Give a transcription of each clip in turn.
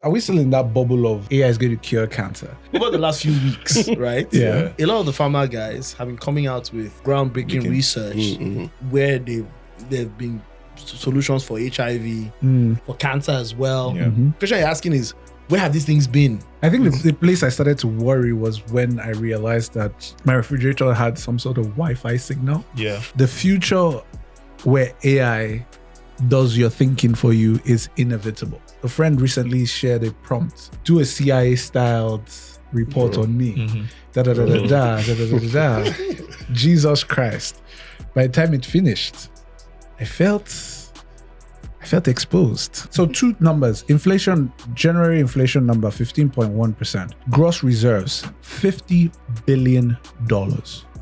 Are we still in that bubble of AI is going to cure cancer? Over the last few weeks, right? Yeah. A lot of the pharma guys have been coming out with groundbreaking research where they've been solutions for HIV, for cancer as well. Yeah. The question you're asking is, where have these things been? I think the place I started to worry was when I realized that my refrigerator had some sort of Wi-Fi signal. Yeah. The future where AI does your thinking for you is inevitable. A friend recently shared a prompt, do a CIA-styled report on me. Da da da da da da da da da. Jesus Christ. By the time it finished, I felt exposed. So two numbers: inflation, January inflation number 15.1%. Gross reserves $50 billion.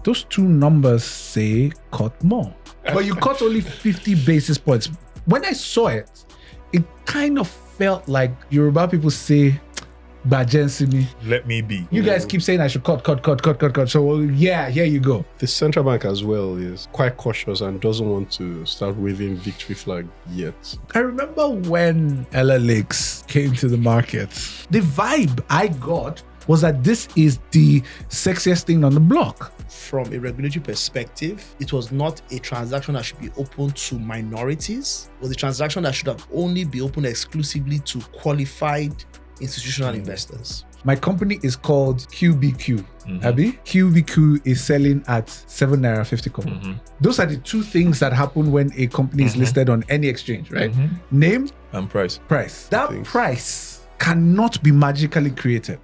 Those two numbers say cut more, but you cut only 50 basis points. When I saw it, it kind of felt like Yoruba people say, "Bajensimi." Let me be. You guys keep saying I should cut. So yeah, here you go. The central bank as well is quite cautious and doesn't want to start waving victory flag yet. I remember when Ellah Lakes came to the market, the vibe I got was that this is the sexiest thing on the block. From a regulatory perspective, it was not a transaction that should be open to minorities. It was a transaction that should have only be open exclusively to qualified institutional investors. My company is called QBQ. Abi? QBQ is selling at 7 Naira 50 kobo. Those are the two things that happen when a company is listed on any exchange, right? Name And price. price. That price cannot be magically created.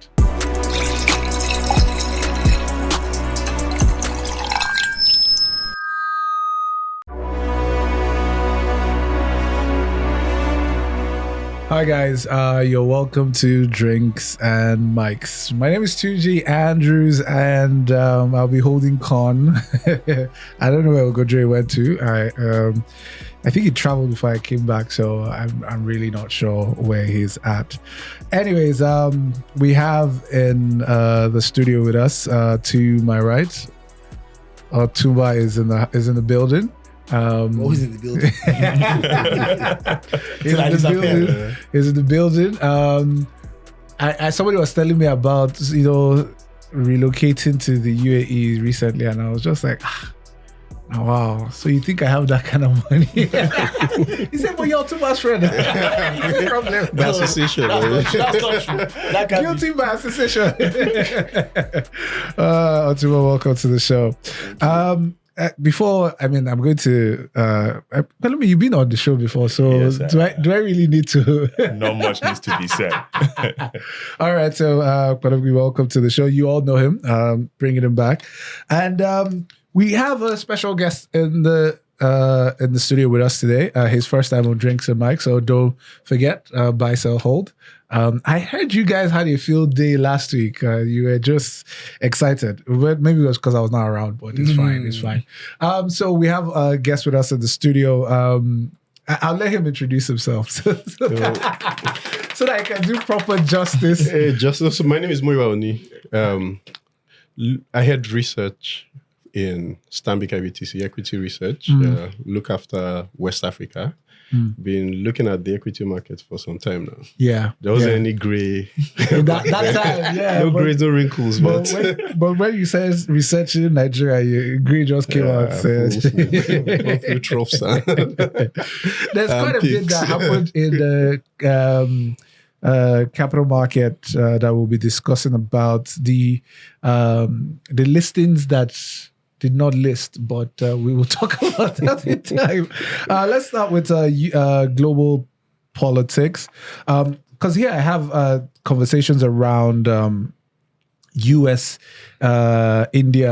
Hi guys, you're welcome to Drinks and Mics. My name is 2G Andrews, and I'll be holding con. I don't know where Ogodre went to. I think he traveled before I came back, so I'm really not sure where he's at. Anyways, we have in the studio with us, to my right, Tuba is in the building. Always in the building. He's in the building. Somebody was telling me about, relocating to the UAE recently, and I was just like, oh, wow. So you think I have that kind of money? He said, well, you're too much friend. The association. That's not true. That can't be. Guilty by association. Otuba, welcome to the show. I'm going to. You've been on the show before, so Yes, do I really need to? Not much needs to be said. All right, so welcome to the show. You all know him, bringing him back, and we have a special guest in the studio with us today. His first time on Drinks and Mics, so don't forget, buy, sell, hold. I heard you guys had a field day last week. You were just excited. Maybe it was because I was not around, but it's fine. It's fine. So we have a guest with us in the studio. I'll let him introduce himself so that I can do proper justice. Hey, justice. My name is Muiwa Oni. I had research in Stanbic IBTC, equity research. Look after West Africa. Been looking at the equity market for some time now. Yeah. There wasn't any gray. that time, yeah. No grays, no wrinkles. But when you said researching in Nigeria, gray just came out. There's quite a bit that happened in the capital market that we'll be discussing about the listings that did not list, but we will talk about that in time. Let's start with global politics, because here I have conversations around US-India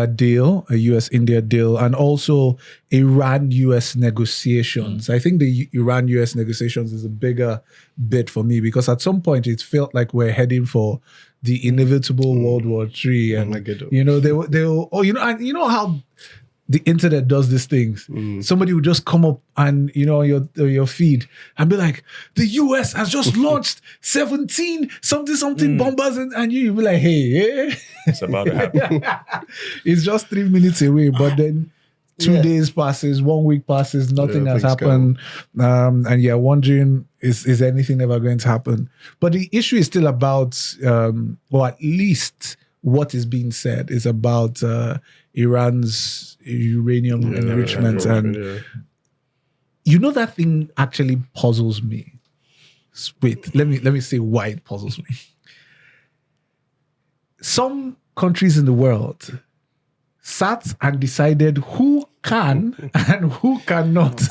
deal, a US-India deal, and also Iran-US negotiations. I think the Iran-US negotiations is a bigger bit for me, because at some point it felt like we're heading for the inevitable World War III, and and you know how the internet does these things. Somebody would just come up and your feed and be like, the US has just launched 17 something bombers, and you'll be like, hey, It's about to happen. it's just 3 minutes away. But then 2 days passes, 1 week passes, nothing has things happened. And you're wondering, is anything ever going to happen? But the issue is still about, or at least what is being said is about Iran's uranium enrichment. And you know, that thing actually puzzles me. Wait, let me say why it puzzles me. Some countries in the world sat and decided who can and who cannot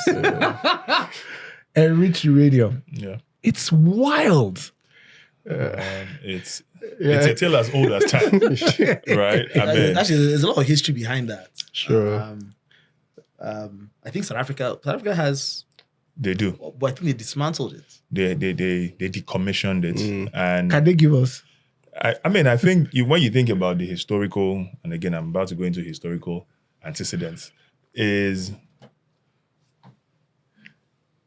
enrich uranium. Yeah. It's wild. It's a tale as old as time, right? I mean, Actually, there's a lot of history behind that. Sure. I think South Africa has, they do. but I think they dismantled it. They decommissioned it, and Can they give us? I mean, I think when you think about the historical, and again, I'm about to go into historical antecedents, is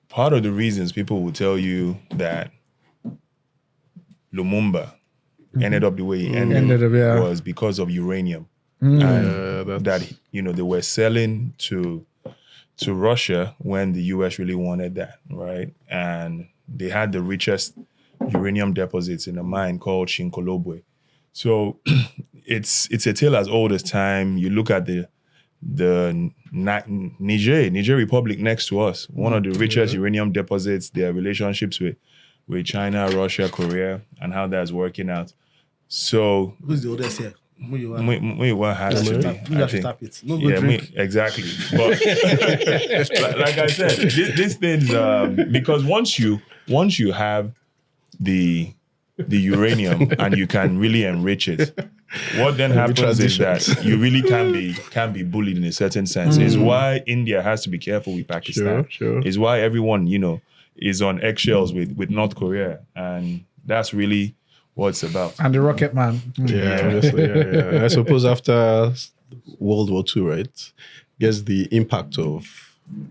part of the reasons people will tell you that Lumumba ended up the way he ended was because of uranium. And that, they were selling to Russia when the US really wanted that, right? And they had the richest uranium deposits in a mine called Shinkolobwe. So it's a tale as old as time. You look at the Niger Republic next to us, one of the richest uranium deposits, their relationships with China, Russia, Korea, and how that's working out. So Who's the oldest here? Muyiwa has to be. I think. Tap it. No Yeah, drink. exactly. But like I said, this thing, because once you have the uranium and you can really enrich it, what then happens is that you really can be bullied in a certain sense. Is why India has to be careful with Pakistan. Sure. Is why everyone is on eggshells with North Korea, and that's really what it's about. And the Rocket Man. Honestly, I suppose after World War II, right? Guess the impact of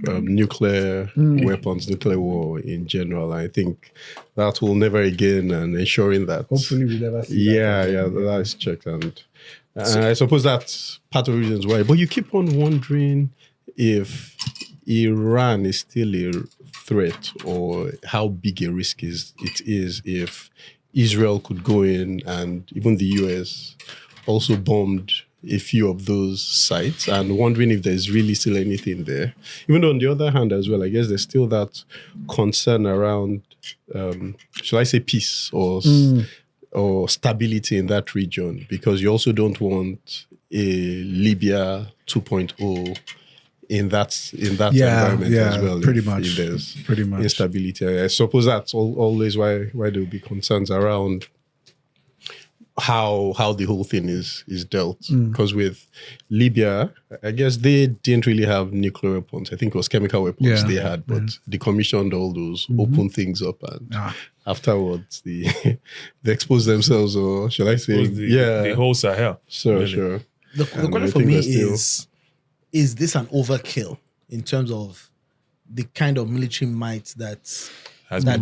nuclear weapons, nuclear war in general. I think that will never again, and ensuring that. Hopefully, we never see that. Yeah, that is checked, and I suppose that's part of the reasons why. But you keep on wondering if Iran is still a threat, or how big a risk it is if Israel could go in, and even the US also bombed a few of those sites, and wondering if there's really still anything there. Even though on the other hand as well, I guess there's still that concern around, shall I say, peace or stability in that region, because you also don't want a Libya 2.0 in that environment as well. Pretty much. If there's Pretty much. instability. I suppose that's always why there'll be concerns around how the whole thing is dealt. Because with Libya, I guess they didn't really have nuclear weapons. I think it was chemical weapons they had, but decommissioned all those, opened things up, and afterwards they exposed themselves, or shall I say, the whole Sahel. Sure. The question for me is this an overkill in terms of the kind of military might that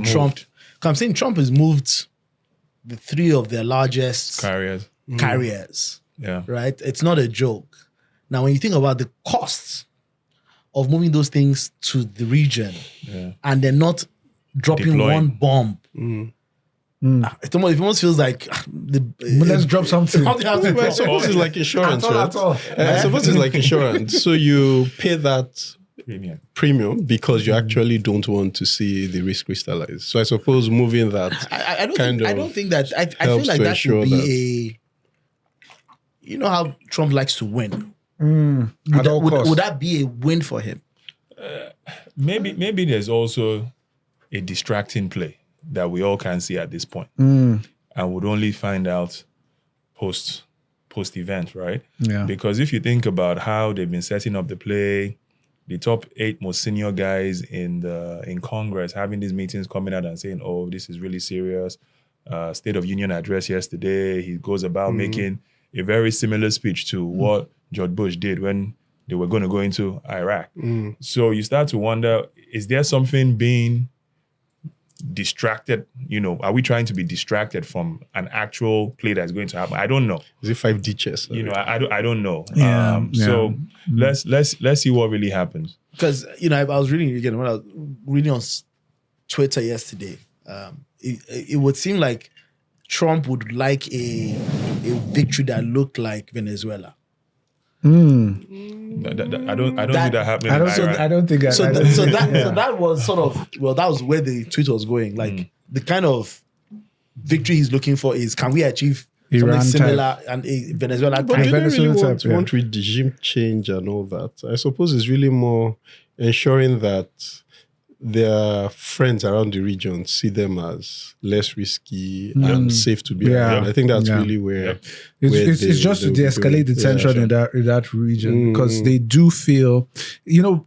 Trump? 'Cause I'm saying Trump has moved the three of their largest carriers. Yeah. Right? It's not a joke. Now, when you think about the costs of moving those things to the region, and they're not dropping one bomb. It almost feels like let's drop something. I suppose it's like insurance, right? I suppose it's like insurance. So you pay that premium because you actually don't want to see the risk crystallize. So I suppose moving that I don't think that I feel like that should be you know how Trump likes to win. Would that be a win for him? Maybe there's also a distracting play that we all can see at this point, and would only find out post event, right? Yeah. Because if you think about how they've been setting up the play, the top 8 most senior guys in Congress having these meetings, coming out and saying, "Oh, this is really serious." State of Union address yesterday, he goes about making a very similar speech to what George Bush did when they were going to go into Iraq. So you start to wonder, is there something being distracted? Are we trying to be distracted from an actual play that's going to happen? I don't know. Is it 5D chess? I don't know. Yeah, So let's see what really happens. Because I was reading again when I was reading on Twitter yesterday. It would seem like Trump would like a victory that looked like Venezuela. I don't see that happening. I don't think that. So that was sort of that was where the tweet was going. Like the kind of victory he's looking for is, can we achieve Iran something similar and a Venezuela But type? do they really Venezuela type, want regime change and all that? I suppose it's really more ensuring that their friends around the region see them as less risky and safe to be around. I think that's really where it's just to de-escalate the tension in that region, because they do feel,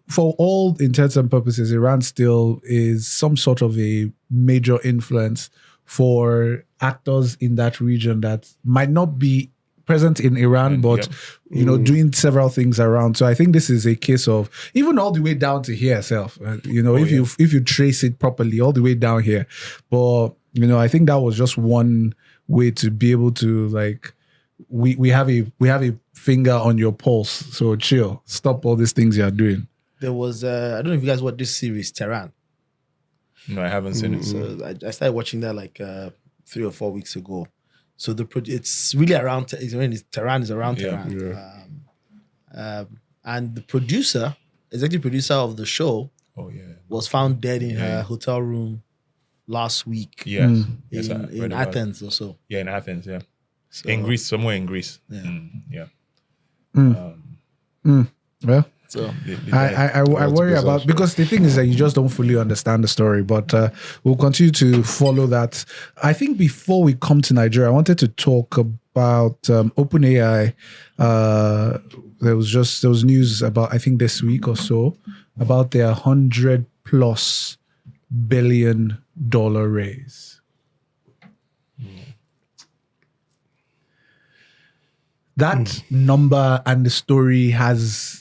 for all intents and purposes, Iran still is some sort of a major influence for actors in that region that might not be present in Iran, but doing several things around. So I think this is a case of even all the way down to here itself. If you trace it properly, all the way down here. But I think that was just one way to be able to, like, we have a finger on your pulse. So chill, stop all these things you are doing. There was I don't know if you guys watched this series Tehran. No, I haven't seen it. So I started watching that like 3 or 4 weeks ago. So it's really around. Tehran is around Tehran, and the executive producer of the show, was found dead in her hotel room last week. Yes, in Athens or so. Yeah, in Athens. Yeah, so, in Greece, somewhere in Greece. Well. So I worry about, because the thing is that you just don't fully understand the story, but we'll continue to follow that. I think before we come to Nigeria, I wanted to talk about OpenAI. There was news about, I think this week or so, about their $100+ billion raise. That number and the story has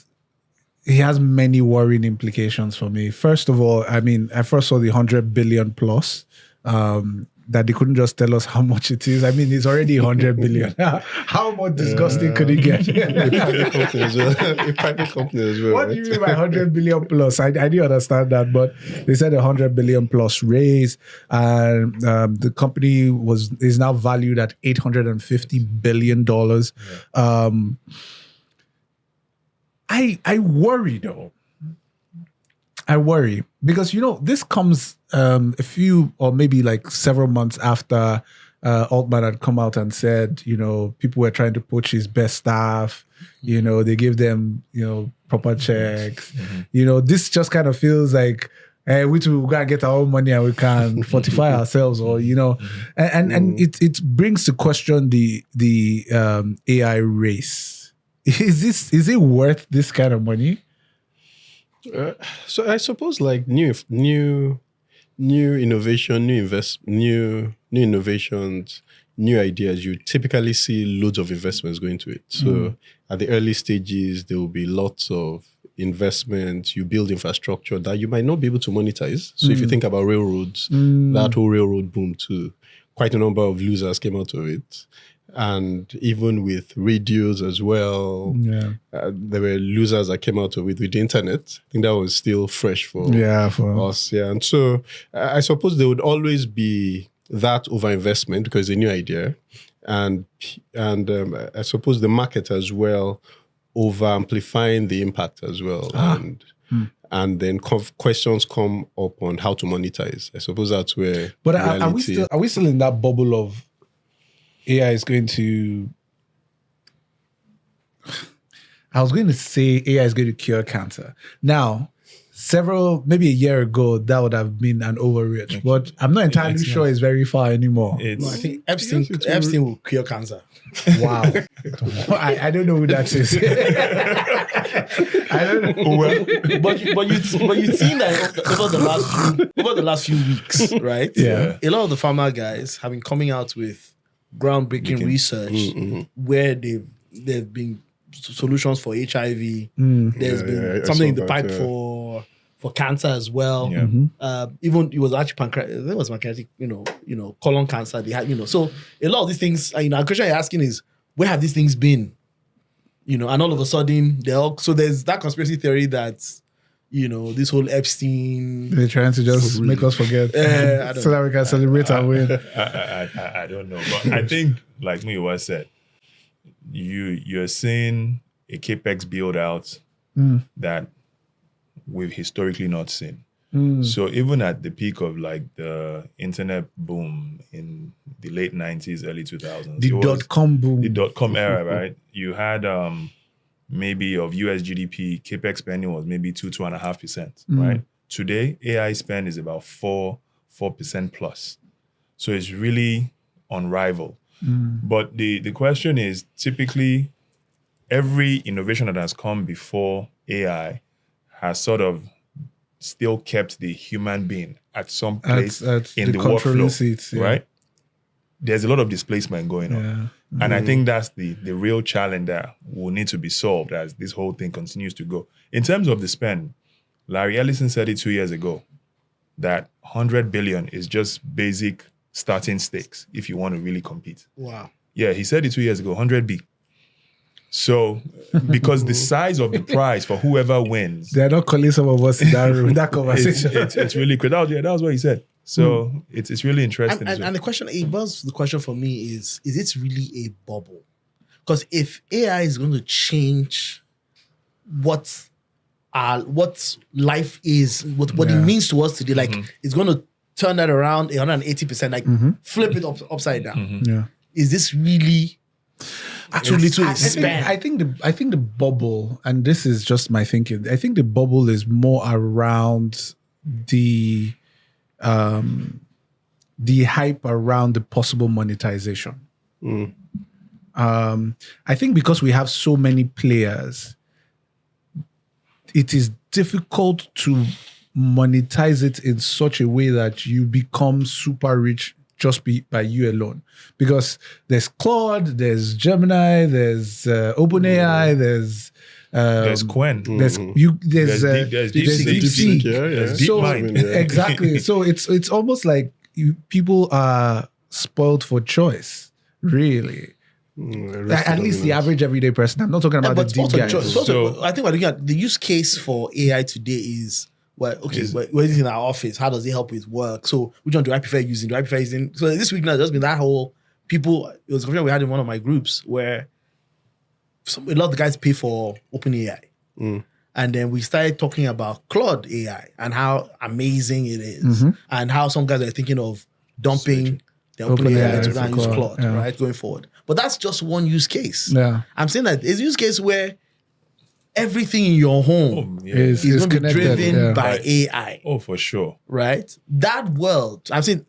many worrying implications for me. First of all, I first saw the 100 billion plus, that they couldn't just tell us how much it is. It's already 100 billion. How more disgusting could it get? A private company as well. What do you mean by 100 billion plus? I didn't understand that, but they said 100 billion plus raise, and the company is now valued at $850 billion. I worry though. I worry because this comes a few or maybe like several months after Altman had come out and said people were trying to poach his best staff. They give them proper checks. This just kind of feels like, hey, we gotta get our own money and we can fortify ourselves, or and it brings to question the AI race. Is it worth this kind of money? So I suppose like new innovation, new innovations, new ideas, you typically see loads of investments going to it. So at the early stages, there will be lots of investment. You build infrastructure that you might not be able to monetize. So if you think about railroads, that whole railroad boom too, quite a number of losers came out of it. And even with radios as well, there were losers that came out of it with the internet. I think that was still fresh for us. Yeah. And so I suppose there would always be that overinvestment because it's a new idea. And I suppose the market as well over-amplifying the impact as well. And then questions come up on how to monetize. I suppose that's where. But are we still in that bubble of AI is going to... I was going to say AI is going to cure cancer. Now, maybe a year ago, that would have been an overreach, but I'm not entirely sure it's very far anymore. I think Epstein will cure cancer. Wow. I don't know who that is. I don't know. But you've seen that over the last few weeks, right? Yeah. A lot of the pharma guys have been coming out with groundbreaking research where they've been solutions for HIV. There's been something in the pipe for cancer as well. Yeah. Even it was actually pancreatic. There was pancreatic, colon cancer. They had, so a lot of these things. A question you're asking is, where have these things been? And all of a sudden so there's that conspiracy theory that this whole Epstein. They're trying to just make us forget so that we can celebrate our win. I don't know, but I think, like Muyiwa said, you're seeing a capex build out that we've historically not seen. So even at the peak of like the internet boom in the late 90s, early 2000s, the .com boom, the .com era, right? You had maybe of US GDP, capex spending was maybe 2.5%, right? Today, AI spend is about 4% plus. So it's really unrivaled. But the question is, typically, every innovation that has come before AI has sort of still kept the human being at some place in the workflow, seats, right? There's a lot of displacement going on. And I think that's the real challenge that will need to be solved as this whole thing continues to go. In terms of the spend, Larry Ellison said it 2 years ago that 100 billion is just basic starting stakes if you want to really compete. Wow. Yeah, he said it 2 years ago, 100 B. So, because the size of the prize for whoever wins, they're not calling some of us in that room, that conversation. It's really good. That was what he said. So it's really interesting. And the question for me is it really a bubble? Because if AI is going to change what life is, what it means to us today, like it's going to turn that around 180%, like flip it upside down. Yeah. Is this really truly to expand? I think the bubble, and this is just my thinking, I think the bubble is more around the hype around the possible monetization. I think because we have so many players, it is difficult to monetize it in such a way that you become super rich just by you alone. Because there's Claude, there's Gemini, there's OpenAI, there's Quen. There's DeepSeek. Exactly. So it's almost like people are spoiled for choice, really. At least the average everyday person. I'm not talking about the deep guys. So I think we're looking at the use case for AI today is, we're in our office. How does it help with work? So which one do I prefer using? So this week now, there's been that whole it was a conversation we had in one of my groups where a lot of the guys pay for OpenAI. And then we started talking about Claude AI and how amazing it is, and how some guys are thinking of dumping the OpenAI to go and use Claude, right, going forward. But that's just one use case. Yeah. I'm saying that it's a use case where everything in your home is going to be driven by AI. Oh, for sure. Right? That world, I'm saying,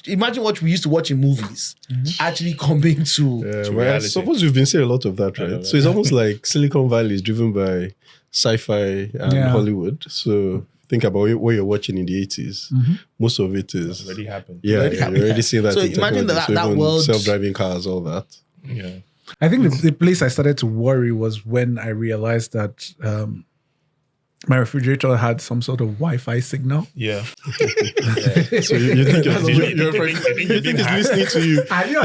imagine what we used to watch in movies actually coming to reality. I suppose we've been saying a lot of that, right? So it's almost like Silicon Valley is driven by sci-fi and Hollywood. So think about what you're watching in the 80s. Most of it is already happened. Yeah, you're already seeing that. So imagine that world, self-driving cars, all that. Yeah. I think the place I started to worry was when I realized that my refrigerator had some sort of Wi-Fi signal. Yeah. So you think it's listening to you? I didn't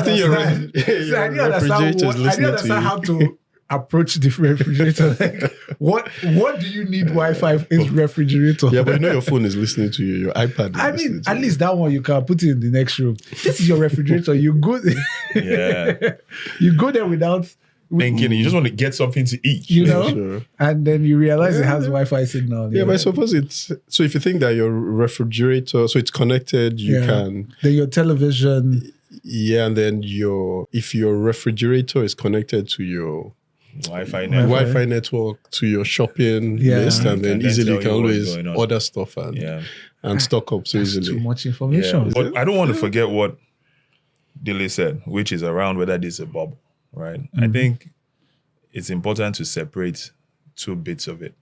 understand how to approach the refrigerator. Like, what do you need Wi-Fi in refrigerator? Yeah, but your phone is listening to you. Your iPad is listening to at least that one you can put it in the next room. This is your refrigerator. You go you go there without thinking. You just want to get something to eat. Sure. And then you realize it has Wi-Fi signal. Yeah, but I suppose so if you think that your refrigerator, so it's connected, you can... Then your television... Yeah, and then if your refrigerator is connected to your Wi-Fi network to your shopping list, and then easily you can always order stuff and stock up so easily. Too much information. Yeah. But I don't want to forget what Dilly said, which is around whether this is a bubble, right? I think it's important to separate two bits of it.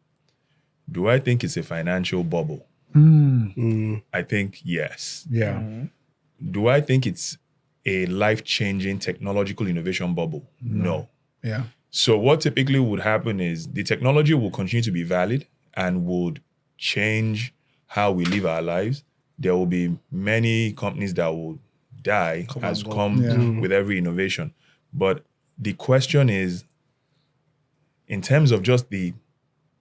Do I think it's a financial bubble? I think yes. Yeah. Do I think it's a life-changing technological innovation bubble? No. Yeah. So what typically would happen is the technology will continue to be valid and would change how we live our lives. There will be many companies that will die with every innovation. But the question is, in terms of just the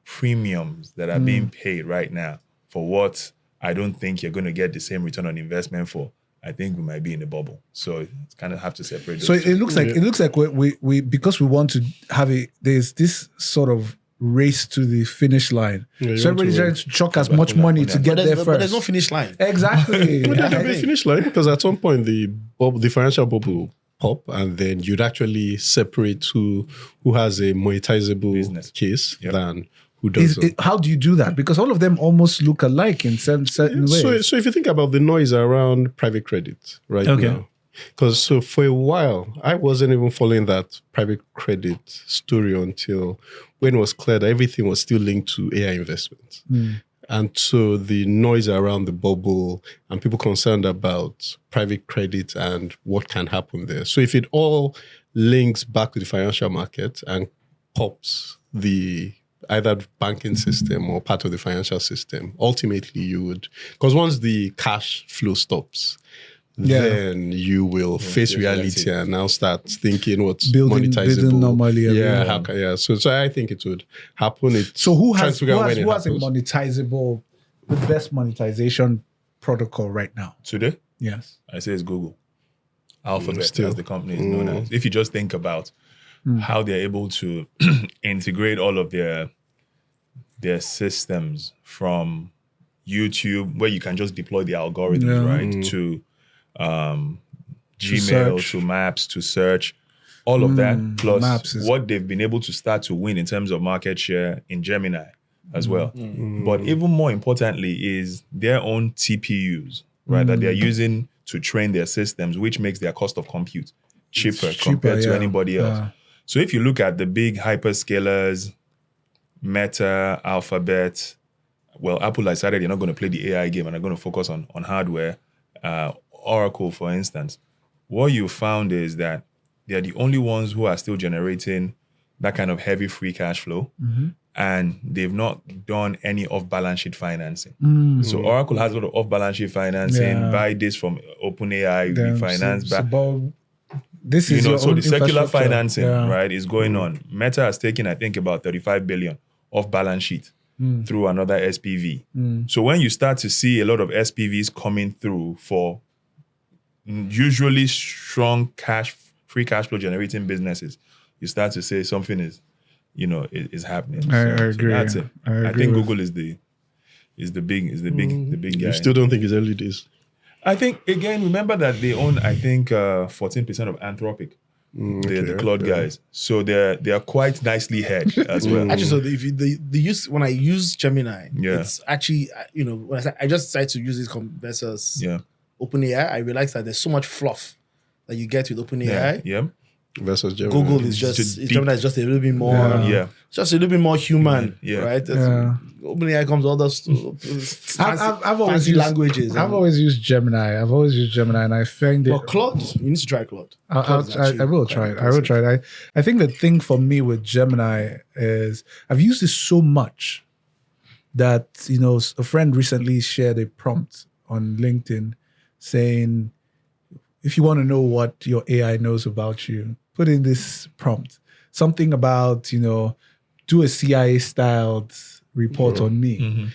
premiums that are being paid right now for what I don't think you're going to get the same return on investment for, I think we might be in a bubble. So it's kind of have to separate those So two. it looks like we because we want to have there's this sort of race to the finish line. So everybody's trying to chuck as much money to get there first. But there's no finish line. Exactly. But there'll be a finish line, because at some point the financial bubble pop, and then you'd actually separate who has a monetizable business case than who doesn't. How do you do that? Because all of them almost look alike in certain ways. So if you think about the noise around private credit now, because for a while I wasn't even following that private credit story until when it was clear that everything was still linked to AI investments. And so the noise around the bubble and people concerned about private credit and what can happen there. So if it all links back to the financial market and pops the either banking system or part of the financial system, ultimately you would, because once the cash flow stops, then you will face reality and now start thinking what's monetizable. Normally, So I think it would happen. So who has a monetizable, the best monetization protocol right now? Today? Yes. I say it's Google. Alphabet, as the company is known as. If you just think about how they're able to integrate all of their systems, from YouTube, where you can just deploy the algorithms, right, to Gmail, to Maps, to search, all of that, plus what they've been able to start to win in terms of market share in Gemini as well. But even more importantly is their own TPUs, right, that they're using to train their systems, which makes their cost of compute cheaper compared to anybody else. So if you look at the big hyperscalers, Meta, Alphabet, well, Apple decided they're not going to play the AI game and they're going to focus on hardware. Oracle, for instance, what you found is that they're the only ones who are still generating that kind of heavy free cash flow, and they've not done any off-balance sheet financing. So Oracle has a lot of off-balance sheet financing. Buy this from OpenAI, refinance back. This is so the circular financing, right, is going on. Meta has taken, I think, about 35 billion off balance sheet through another SPV. So when you start to see a lot of SPVs coming through for usually strong free cash flow generating businesses, you start to say something is happening. I agree. So that's it. I think Google is the big guy. You still don't think it's early days? I think, again, remember that they own, I think, 14% of Anthropic, the cloud guys. So they're quite nicely hedged as well. Actually, so the use, when I use Gemini, it's actually, when I just decided to use this versus OpenAI, I realized that there's so much fluff that you get with OpenAI. Versus Gemini. Google is Gemini is just a little bit more, just a little bit more human, right? OpenAI comes all those fancy languages. I've always used Gemini. And I find it. But Claude, you need to try Claude. I will try it. I think the thing for me with Gemini is I've used it so much that a friend recently shared a prompt on LinkedIn saying, if you want to know what your AI knows about you, put in this prompt. Something about, do a CIA-styled report on me.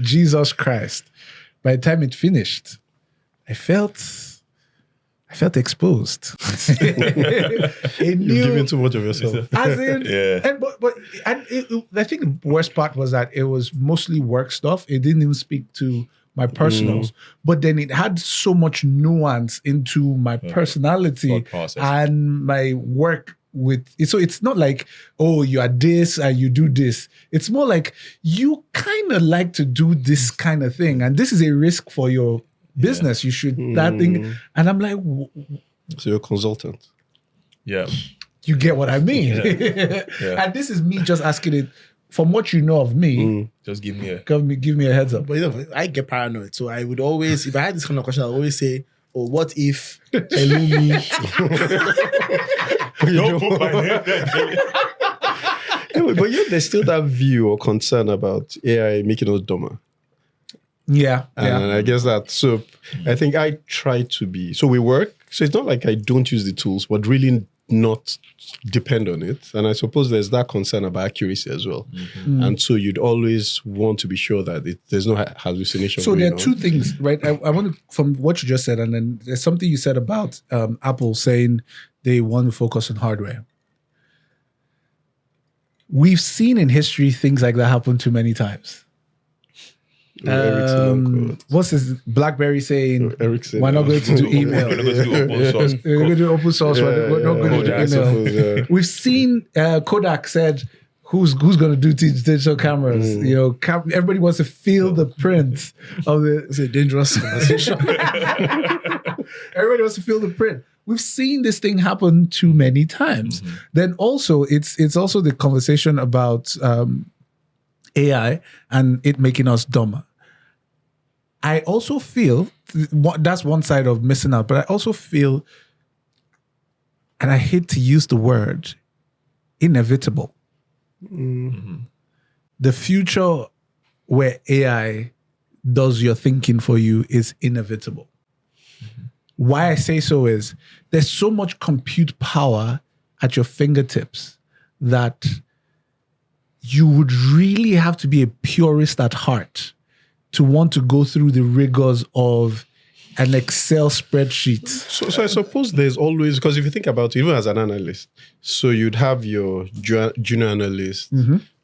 Jesus Christ. By the time it finished, I felt exposed. You're giving too much of yourself. As in, I think the worst part was that it was mostly work stuff. It didn't even speak to my personals, but then it had so much nuance into my personality and my work with it. So it's not like, oh, you are this and you do this. It's more like you kind of like to do this kind of thing, and this is a risk for your business. You should that thing. And I'm like, so you're a consultant. Yeah, you get what I mean. And this is me just asking it. From what you know of me, just give me a heads up. But I get paranoid, so I would always, if I had this kind of question, I would always say, "Oh, what if Elumi?" Don't put my name there. Anyway, but yet there's still that view or concern about AI making us dumber. Yeah. And I guess that, so I think I try to be, so we work, so it's not like I don't use the tools, but really not depend on it. And I suppose there's that concern about accuracy as well. And so you'd always want to be sure that there's no hallucination. So there are two things, right? I want to, from what you just said, and then there's something you said about Apple saying they want to focus on hardware. We've seen in history things like that happen too many times. What's this? BlackBerry saying, Ericsson, we're not going to do email. We're not going to do open source. We're going to do open source. We're not going to do email. We've seen Kodak said, who's going to do digital cameras? You know, everybody wants to feel the print of the. It's a dangerous conversation. Everybody wants to feel the print. We've seen this thing happen too many times. Then also, it's also the conversation about AI and it making us dumber. I also feel that's one side of missing out, but I also feel, and I hate to use the word, inevitable. The future where AI does your thinking for you is inevitable. Why I say so is there's so much compute power at your fingertips that you would really have to be a purist at heart to want to go through the rigors of an Excel spreadsheet. So I suppose there's always, because if you think about it, even as an analyst, so you'd have your junior analyst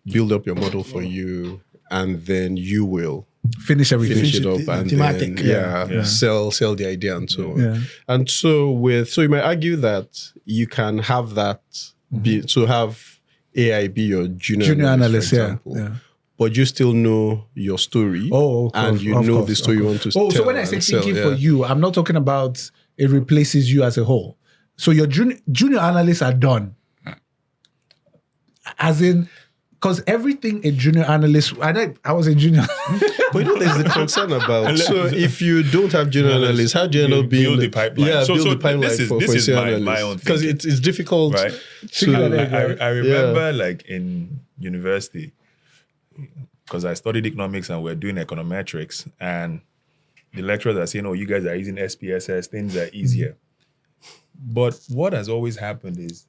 build up your model for you, and then you will finish everything. Finish it up and thematic. then sell the idea and so on. And so you might argue that you can have that have AI be your junior analyst, for example. But you still know your story. And you know the story you want to tell. So when I say thinking for you, I'm not talking about it replaces you as a whole. So your junior analysts are done. As in, because everything a junior analyst, I was a junior. But there's the concern about, so if you don't have junior analysts, how do you end up being build the pipeline? build the pipeline this is my own because it's difficult. Right? I remember like in university, because I studied economics and we're doing econometrics, and the lecturers are saying, you guys are using SPSS, things are easier. But what has always happened is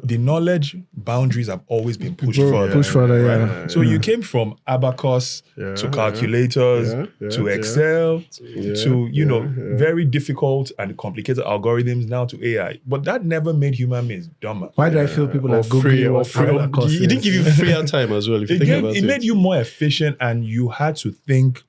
the knowledge boundaries have always been pushed further. Right? So you came from abacus to calculators to Excel to very difficult and complicated algorithms now to AI. But that never made human beings dumber. Why do I feel people are Googling It didn't give you freer time as well. If you think about it, it made you more efficient, and you had to think,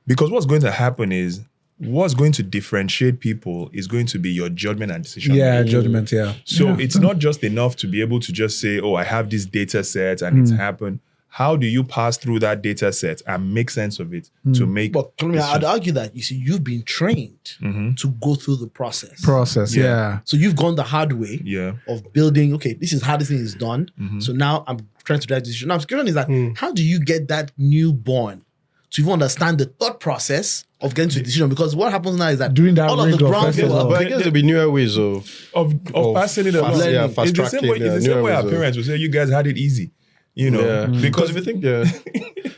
because what's going to happen is, what's going to differentiate people is going to be your judgment and decision. Judgment, So it's not just enough to be able to just say, I have this data set and it's happened. How do you pass through that data set and make sense of it to make... But I'd argue that, you've been trained to go through the process. So you've gone the hard way of building, this is how this thing is done. So now I'm trying to drive this decision. Now, the question is that, how do you get that newborn to even understand the thought process of getting to a decision? Because what happens now is that doing that all of the ground but I guess there'll be newer ways of passing it along. It's the same way. It's the same way our parents will say, "You guys had it easy," Because if you think,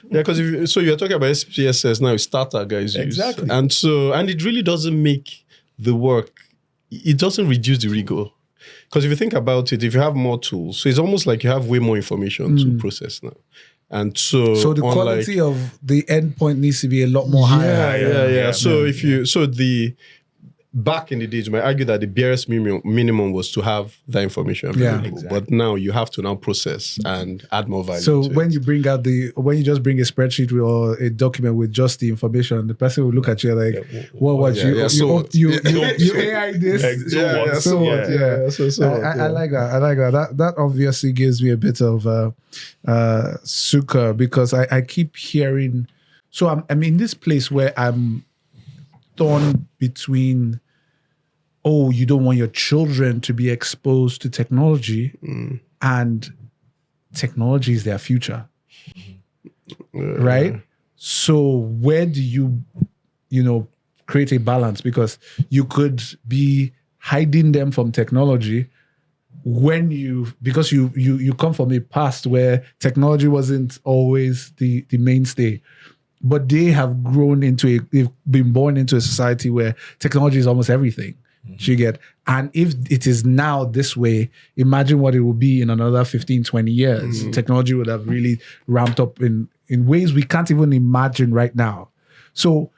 because so you're talking about SPSS now, starter guys use. Exactly, and it really doesn't make the work. It doesn't reduce the rigor. Because if you think about it, if you have more tools, so it's almost like you have way more information to process now. And so the quality of the endpoint needs to be a lot more higher. So back in the days, you might argue that the barest minimum was to have that information available. Exactly. But now you have to now process and add more value. So when you bring out when you just bring a spreadsheet or a document with just the information, the person will look at you like, what was you AI this? I like that. That obviously gives me a bit of sukkah, because I keep hearing. So I'm in this place where I'm torn between, you don't want your children to be exposed to technology, and technology is their future, right? So where do you create a balance? Because you could be hiding them from technology, because you come from a past where technology wasn't always the mainstay, but they have they've been born into a society where technology is almost everything. You get, and if it is now this way, imagine what it will be in another 15, 20 years. Technology would have really ramped up in ways we can't even imagine right now. So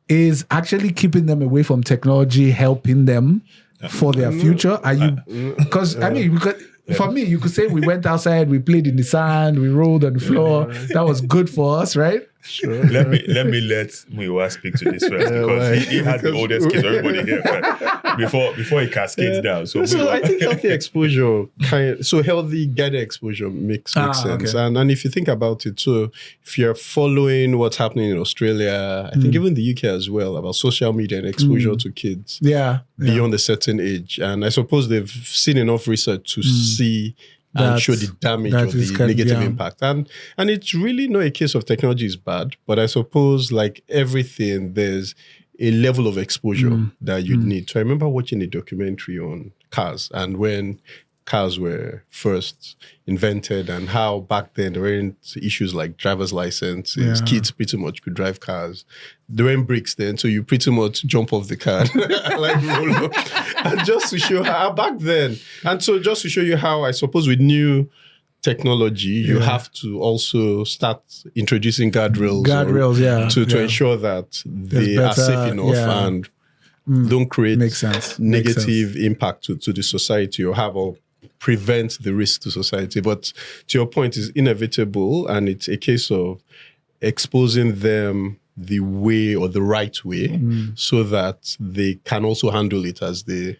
is actually keeping them away from technology helping them for their future? Are you, because for me, you could say we went outside, we played in the sand, we rolled on the floor. That was good for us, right? Sure. Let me Muyiwa speak to this first, because he has the oldest kids. Everybody here first, before he cascades down. So I think healthy exposure healthy guided exposure makes sense. Okay. And if you think about it, so if you're following what's happening in Australia, I think even the UK as well, about social media and exposure to kids beyond a certain age, and I suppose they've seen enough research to see and show the damage or the negative impact. And it's really not a case of technology is bad, but I suppose like everything, there's a level of exposure that you'd need. So I remember watching a documentary on cars and when cars were first invented and how back then there weren't issues like driver's licenses. Kids pretty much could drive cars. There weren't brakes then, so you pretty much jump off the car like roll up. And just to show how back then. And so just to show you how I suppose with new technology, you have to also start introducing guardrails to ensure that they are safe enough and don't create negative impact to the society or have or prevent the risk to society. But to your point, is inevitable, and it's a case of exposing them the way or the right way so that they can also handle it as they.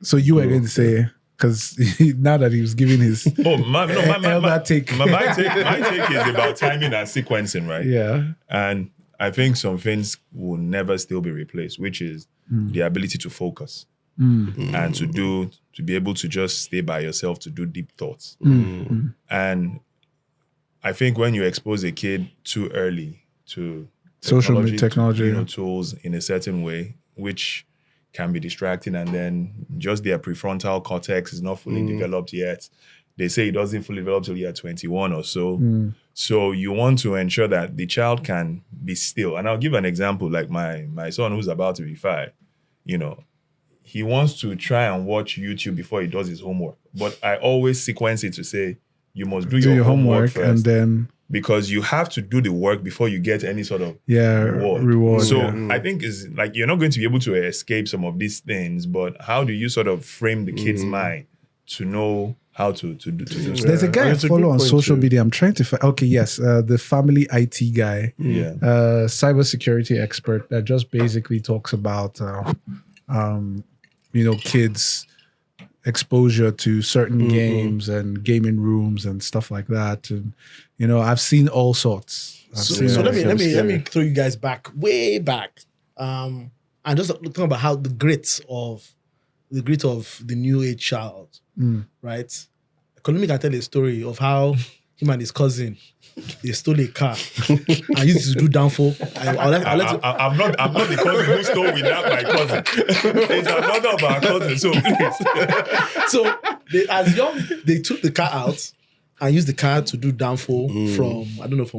So you were going to say, because now that he was giving his my take is about timing and sequencing, right? Yeah. And I think some things will never still be replaced, which is the ability to focus and to be able to just stay by yourself to do deep thoughts. And I think when you expose a kid too early to social technology tools in a certain way, which can be distracting, and then just their prefrontal cortex is not fully developed yet. They say it doesn't fully develop till you're 21 or so. So you want to ensure that the child can be still. And I'll give an example, like my son who's about to be 5, he wants to try and watch YouTube before he does his homework. But I always sequence it to say, you must do your homework first. And then, because you have to do the work before you get any sort of reward. So I think is like you're not going to be able to escape some of these things, but how do you sort of frame the kid's mind to know how to do this? There's a guy I follow on social media. I'm trying to find. Okay, yes, the family IT guy, cybersecurity expert that just basically talks about kids' exposure to certain games and gaming rooms and stuff like that. And I've seen all sorts. Let me throw you guys way back, and just talking about how the grit of the new age child, right? Konami can tell a story of how him and his cousin, they stole a car and used to do downfall. I'm not the cousin who stole without my cousin. It's another of our cousins. So please. So as young, they took the car out and used the car to do downfall from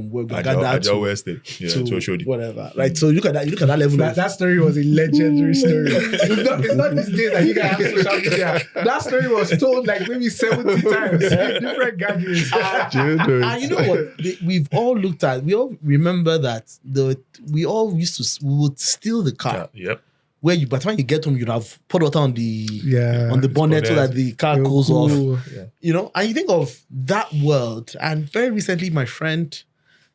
where Gagada to whatever. Right. So look at that. You look at that level. That story was a legendary story. It's not these days that you guys have social media. That story was told like maybe 70 times. Different gadgets. And you know what? We've all looked at. We all remember that we would steal the car. Yep. Where by the time you get home, you'd have poured water on the bonnet so that the car cools off. Yeah. And you think of that world. And very recently, my friend,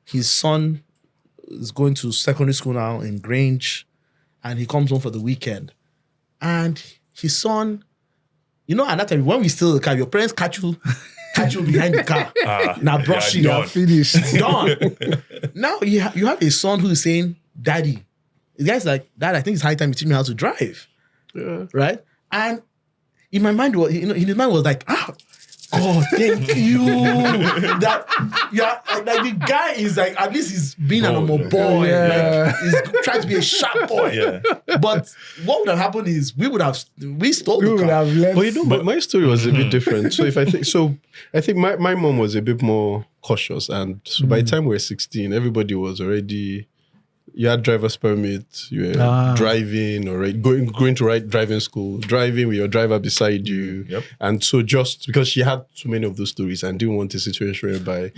his son is going to secondary school now in Grange, and he comes home for the weekend. And his son, at that time, when we steal the car, your parents catch you behind the car. Now brush it. You're finished. Done. Now you have a son who is saying, "Daddy." The guy's like, "Dad, I think it's high time you teach me how to drive." Yeah. Right? And in my mind, in his mind was like, God, thank you. That like the guy is like, at least he's being a normal boy. Yeah. Like, he's trying to be a sharp boy. Yeah. But what would have happened is we stole We the would car. have left. But you know, my story was a bit different. So I think my mom was a bit more cautious, and so by the time we were 16, everybody was already. You had driver's permit, you were driving or going to driving school, driving with your driver beside you. Yep. And so just because she had too many of those stories and didn't want a situation whereby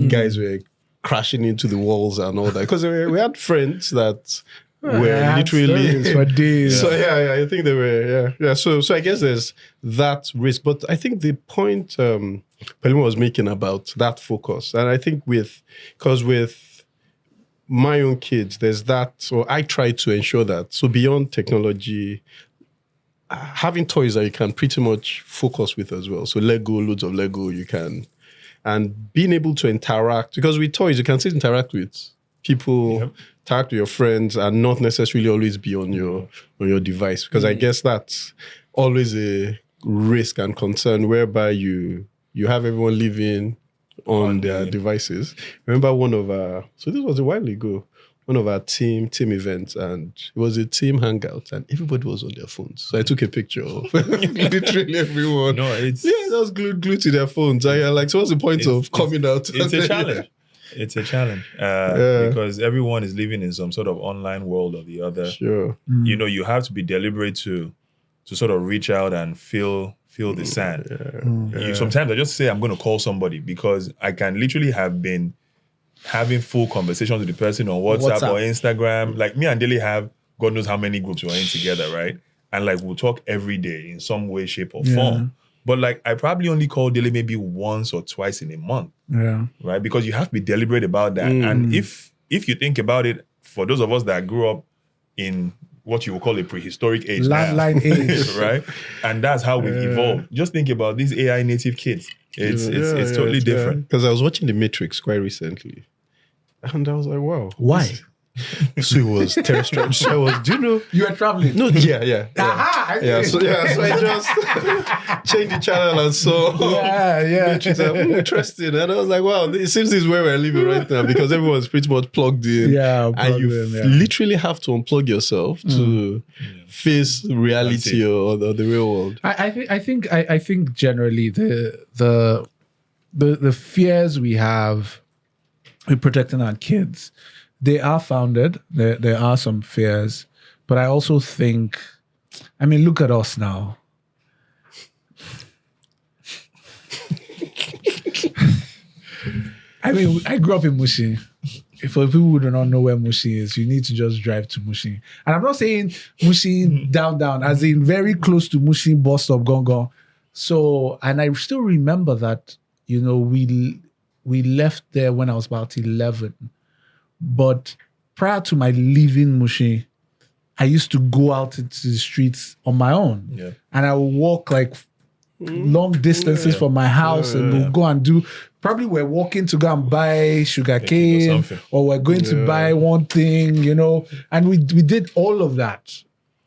guys were crashing into the walls and all that. Because we had friends that were literally for days. So I think they were So I guess there's that risk, but I think the point Pelima was making about that focus, and I think with my own kids, there's that. So I try to ensure that. So beyond technology, having toys that you can pretty much focus with as well. So loads of Lego you can, and being able to interact, because with toys you can still interact with people, interact with your friends, and not necessarily always be on your device. Because I guess that's always a risk and concern whereby you have everyone living on their devices. Remember so this was a while ago, one of our team events, and it was a team hangout, and everybody was on their phones. So I took a picture of literally everyone. No, they was glued to their phones. I like, so what's the point of coming out? It's a challenge. It's a challenge because everyone is living in some sort of online world or the other. Sure. You know, you have to be deliberate to sort of reach out and feel the sand. Sometimes I just say I'm going to call somebody because I can literally have been having full conversations with the person on WhatsApp or Instagram. Like me and Dele have God knows how many groups we're in together, right? And like we'll talk every day in some way, shape, or form. But like I probably only call Dele maybe once or twice in a month. Yeah. Right? Because you have to be deliberate about that. And if you think about it, for those of us that grew up in what you would call a prehistoric age landline age, right? And that's how we've evolved. Just think about these AI native kids. It's totally different. Because I was watching The Matrix quite recently, and I was like, wow. Why? So it was terrestrial. Do you know? You were traveling? No, yeah. So I just changed the channel and saw Matrix. Interesting. And I was like, wow, it seems this is where we're living right now, because everyone's pretty much plugged in. And you literally have to unplug yourself to face reality or the real world. I think generally the fears we have with protecting our kids, they are founded. There are some fears, but I also think, I mean, look at us now. I mean, I grew up in Mushin. For people who do not know where Mushin is, you need to just drive to Mushin. And I'm not saying Mushin down, as in very close to Mushin bus stop, Gong. So, and I still remember that, you know, we left there when I was about 11. But prior to my leaving Mushin, I used to go out into the streets on my own. Yeah. And I would walk like long distances from my house and we'll go and do, probably we're walking to go and buy sugarcane or we're going to buy one thing, you know, and we did all of that.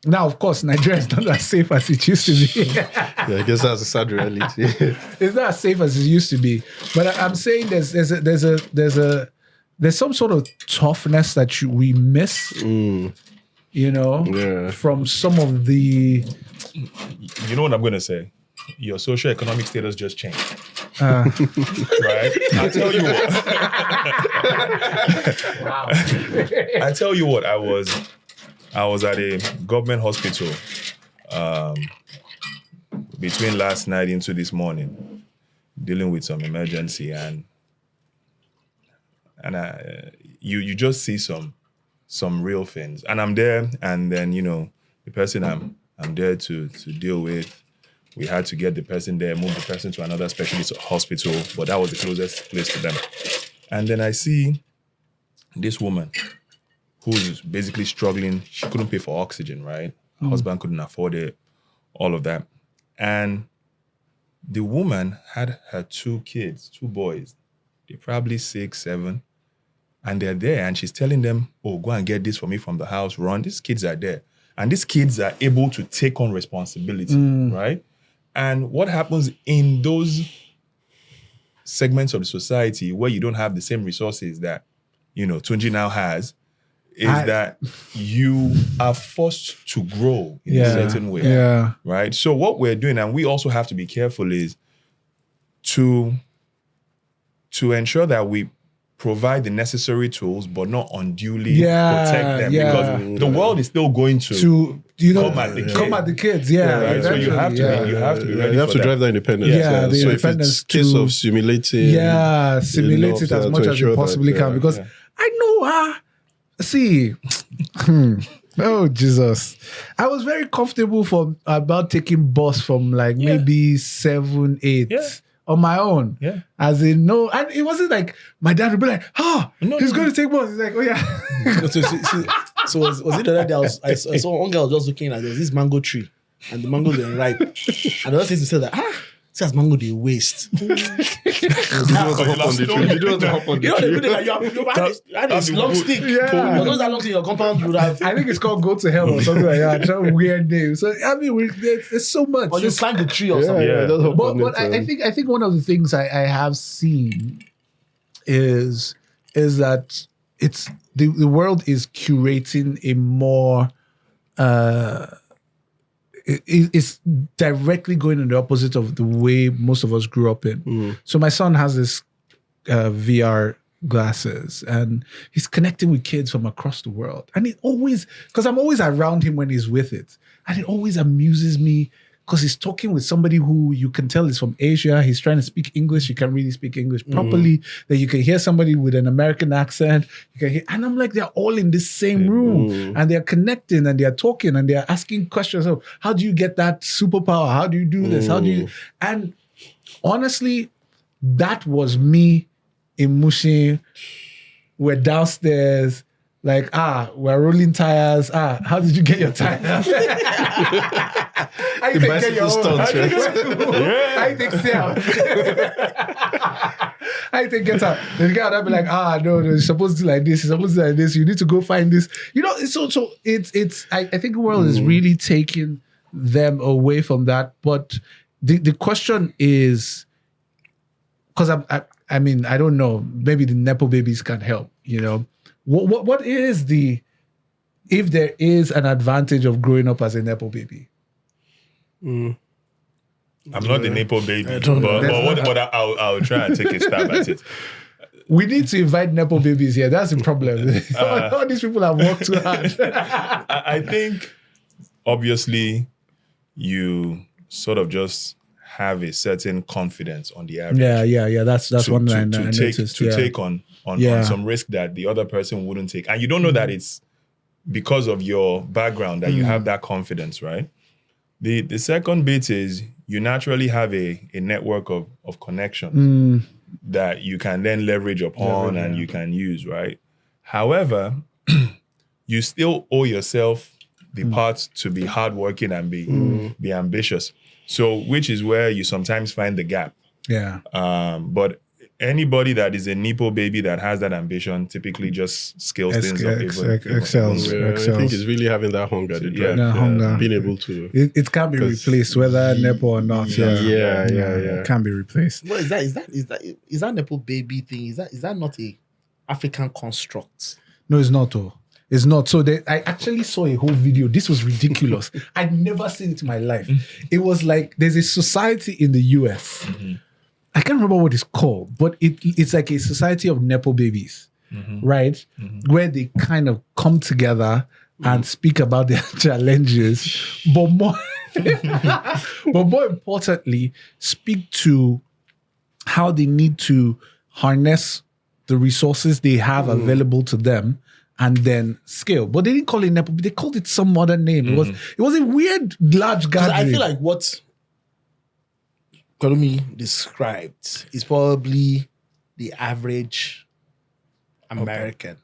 Now, of course, Nigeria is not as safe as it used to be. I guess that's a sad reality. It's not as safe as it used to be. But I'm saying there's some sort of toughness that we miss, you know, from some of the... You know what I'm going to say? Your socioeconomic status just changed. Right? I'll tell you what. Wow. I tell you what, I was at a government hospital between last night into this morning, dealing with some emergency, and you just see some real things. And I'm there, and then, you know, the person I'm there to deal with, we had to get the person there, move the person to another specialist hospital, but that was the closest place to them. And then I see this woman who's basically struggling. She couldn't pay for oxygen, right? Her husband couldn't afford it, all of that. And the woman had her 2 kids, 2 boys. They're probably 6, 7. And they're there, and she's telling them, oh, go and get this for me from the house, run. These kids are there. And these kids are able to take on responsibility, right? And what happens in those segments of the society where you don't have the same resources that, Tunji now has, is that you are forced to grow in a certain way. Yeah. Right? So what we're doing, and we also have to be careful, is to ensure that we provide the necessary tools, but not unduly protect them. Because the world is still going to come at the kids. Yeah. Right? So you have to be ready. You have to drive that independence. Yeah, the so independence if it's case of simulating. Yeah, simulate it as much as you possibly can. Because I know, oh Jesus. I was very comfortable for about taking bus from maybe 7, 8. Yeah. On my own. Yeah. As in, no, and it wasn't like my dad would be like, he's going to take bus. He's like, oh yeah. So was it the other day I saw one guy was just looking at, there was this mango tree and the mangoes were ripe. And the other thing to say that, see as mango they waste. You don't want to hop on the tree. You don't want to hop on the tree. You had this long stick. Yeah. Those that long stick in your compound would have. I think it's called Go to Hell or something like that. Some weird name. So I mean, there's so much. Or you climb the tree or something. Yeah. But I think one of the things I have seen is that it's the world is curating a more it's directly going in the opposite of the way most of us grew up in. So my son has this VR glasses and he's connecting with kids from across the world. And it always, because I'm always around him when he's with it, and it always amuses me because he's talking with somebody who you can tell is from Asia. He's trying to speak English. You can't really speak English properly. Then you can hear somebody with an American accent. You can hear, and I'm like, they're all in the same room and they're connecting and they're talking and they're asking questions. Oh, how do you get that superpower? How do you do this? How do you? And honestly, that was me in Mushin. We're downstairs. Like, we're rolling tires. How did you get your tires? I think get your own. I think sell. I think get out. The guy would be like, no, you're supposed to do like this. You're supposed to do like this. You need to go find this. So it's. I think the world is really taking them away from that. But the question is, because I mean, I don't know. Maybe the Nepo babies can help. What is if there is an advantage of growing up as a Nepo baby? I'm not the Nepo baby, but I'll try and take a stab at it. We need to invite Nepo babies here. That's the problem. All these people have worked too hard. I think, obviously, you sort of just have a certain confidence on the average. Yeah. That's one thing I noticed. To take on some risk that the other person wouldn't take. And you don't know that it's because of your background that you have that confidence, right? The second bit is you naturally have a network of connections that you can then leverage upon and you can use, right? However, you still owe yourself the part to be hardworking and be ambitious. So, which is where you sometimes find the gap. Yeah. But anybody that is a Nepo baby that has that ambition typically just scales things up. Excels. I think it's really having that hunger, the drive, being able to. It can't be replaced, whether Nepo or not. Yeah. It can't be replaced. What is that Nepo baby thing? Is that not a African construct? No, it's not. It's not. So I actually saw a whole video. This was ridiculous. I'd never seen it in my life. It was like there's a society in the US. I can't remember what it's called, but it's like a society of Nepo babies, right? Where they kind of come together and speak about their challenges, but more importantly, speak to how they need to harness the resources they have available to them and then scale. But they didn't call it Nepo, they called it some other name. It was a weird large gathering. I feel like what Kwame described is probably the average American,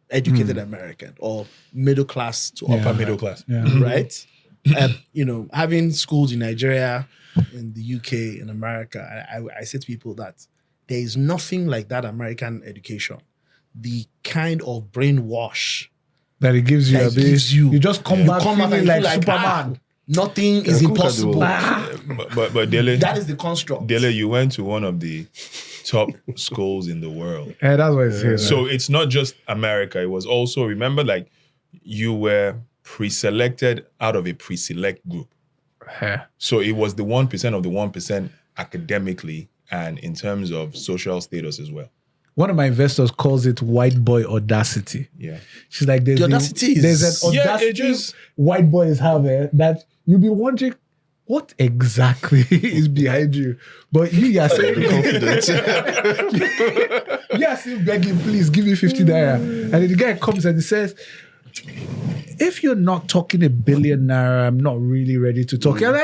educated American, or middle class to upper middle class, right? Having schools in Nigeria, in the UK, in America, I say to people that there is nothing like that American education. The kind of brainwash that it gives you, you just come back feeling like Superman. Nothing is impossible. But Dele, That is the construct. Dele, you went to one of the top schools in the world. And that's what it's here. So it's not just America. It was also, remember, like you were pre-selected out of a pre-select group. So it was the 1% of the 1% academically and in terms of social status as well. One of my investors calls it white boy audacity. Yeah. She's like, there's an audacity white boys have that you'll be wondering, what exactly is behind you? But you are saying confident. You are still begging, please give me 50 naira. And then the guy comes and he says, if you're not talking $1 billion naira, I'm not really ready to talk. You're like,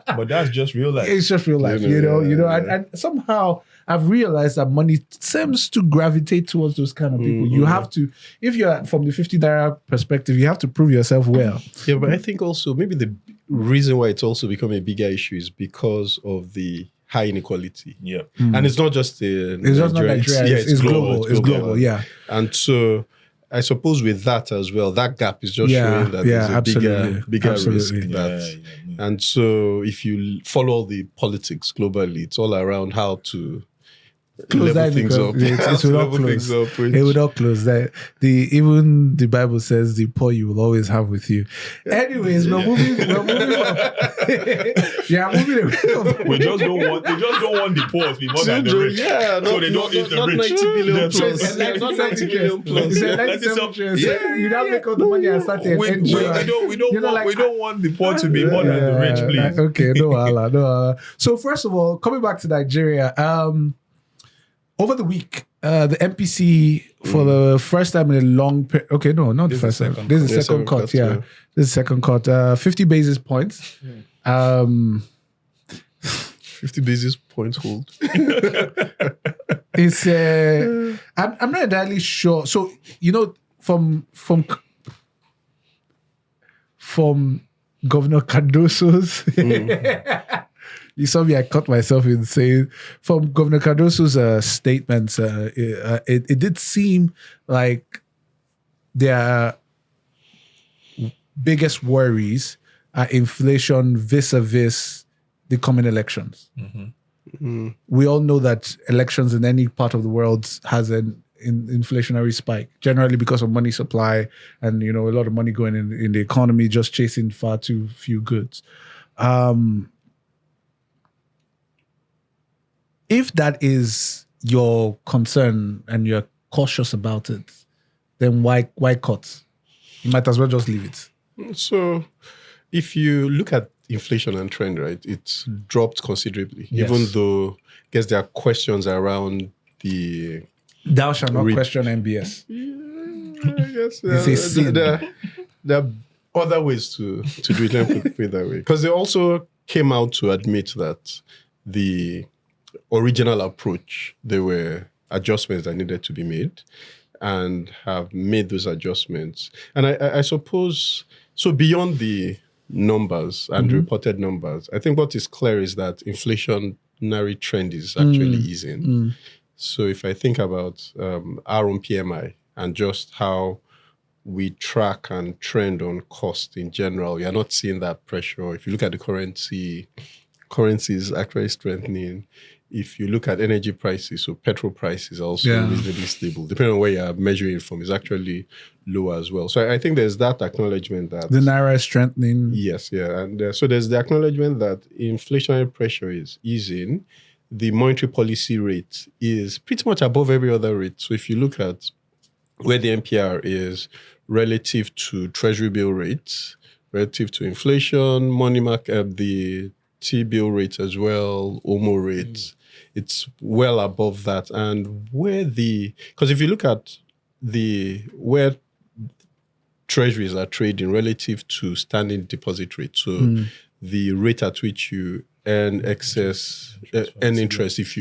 But that's just real life. It's just real life, you know. And somehow I've realized that money seems to gravitate towards those kind of people. You have to, if you're from the 50 naira perspective, you have to prove yourself well. Yeah, but I think also maybe the reason why it's also become a bigger issue is because of the high inequality. Yeah. And it's not just it's just not Nigeria. Yeah, it's global. It's global, yeah. And so I suppose with that as well, that gap is just showing that there's a bigger risk. And so if you follow the politics globally, it's all around how to close level things up. It will not close. It will not close. Even the Bible says the poor you will always have with you. Anyways, we're moving on. Moving on. We just don't want the poor to be more than the rich. Yeah, so they don't eat the rich. 90 billion plus. Not 90 billion plus. You now make all the money and start an NGO. We don't want the poor to be more than the rich, please. Okay, no Allah. So first of all, coming back to Nigeria, over the week, the NPC for the first time in a long period. Okay, no, not the first time. This is the second cut. Yeah, this is the second cut. 50 basis points. 50 basis points hold. It's I'm not entirely sure. So from Governor Cardoso's. You saw me, I caught myself in saying, from Governor Cardoso's statements, it did seem like their biggest worries are inflation vis-a-vis the coming elections. We all know that elections in any part of the world has an inflationary spike, generally because of money supply and, a lot of money going in the economy, just chasing far too few goods. If that is your concern and you're cautious about it, then why cut? You might as well just leave it. So if you look at inflation and trend, right, it's dropped considerably, even though I guess there are questions around the... Thou shalt not question MBS. I guess it's a sin. There are other ways to do it, let me put it that way. Because they also came out to admit that the original approach, there were adjustments that needed to be made and have made those adjustments. And I suppose, so beyond the numbers and reported numbers, I think what is clear is that inflationary trend is actually easing. So if I think about our own PMI and just how we track and trend on cost in general, you're not seeing that pressure. If you look at the currency is actually strengthening. If you look at energy prices, so petrol prices are also reasonably stable. Depending on where you're measuring it from, is actually lower as well. So I think there's that acknowledgement that... The Naira is strengthening. Yes, yeah. And so there's the acknowledgement that inflationary pressure is easing. The monetary policy rate is pretty much above every other rate. So if you look at where the MPR is relative to treasury bill rates, relative to inflation, money market, the T-bill rate as well, OMO rates, it's well above that. And because if you look at where treasuries are trading relative to standing deposit rate, so the rate at which you earn interest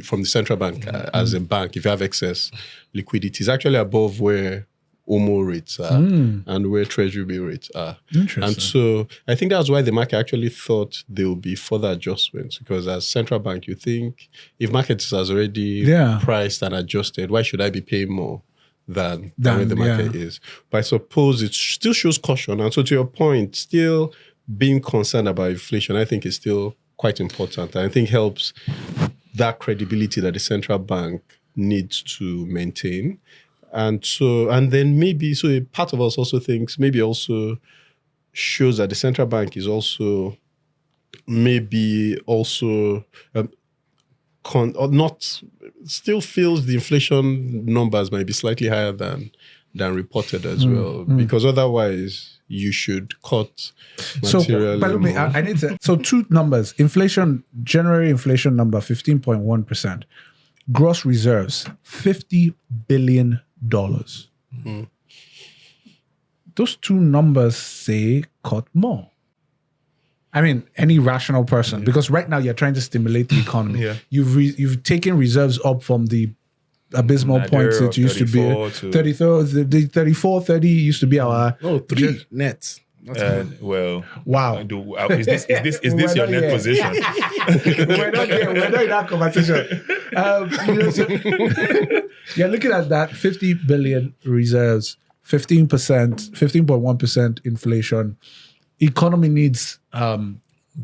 from the central bank as a bank, if you have excess liquidity, is actually above where OMO rates are and where treasury bill rates are. Interesting. And so I think that's why the market actually thought there will be further adjustments, because as central bank, you think if market has already priced and adjusted, why should I be paying more than where the market is? But I suppose it still shows caution. And so to your point, still being concerned about inflation, I think is still quite important. And I think helps that credibility that the central bank needs to maintain. And then maybe, so a part of us also thinks, maybe also shows that the central bank is also maybe also still feels the inflation numbers might be slightly higher than reported as well, because otherwise you should cut materially. So, Palumi, I need to. So, two numbers: inflation, January inflation number 15.1%, gross reserves $50 billion. Those two numbers say cut more. I mean, any rational person, because right now you're trying to stimulate the economy. Yeah. You've taken reserves up from the abysmal points it used to be. 34, the 34, 30 used to be our... Oh, 3 net. Well, wow. Is this your net position? We're not there. We're not in that conversation. You're looking at that 50 billion reserves, 15%, 15.1% inflation. Economy needs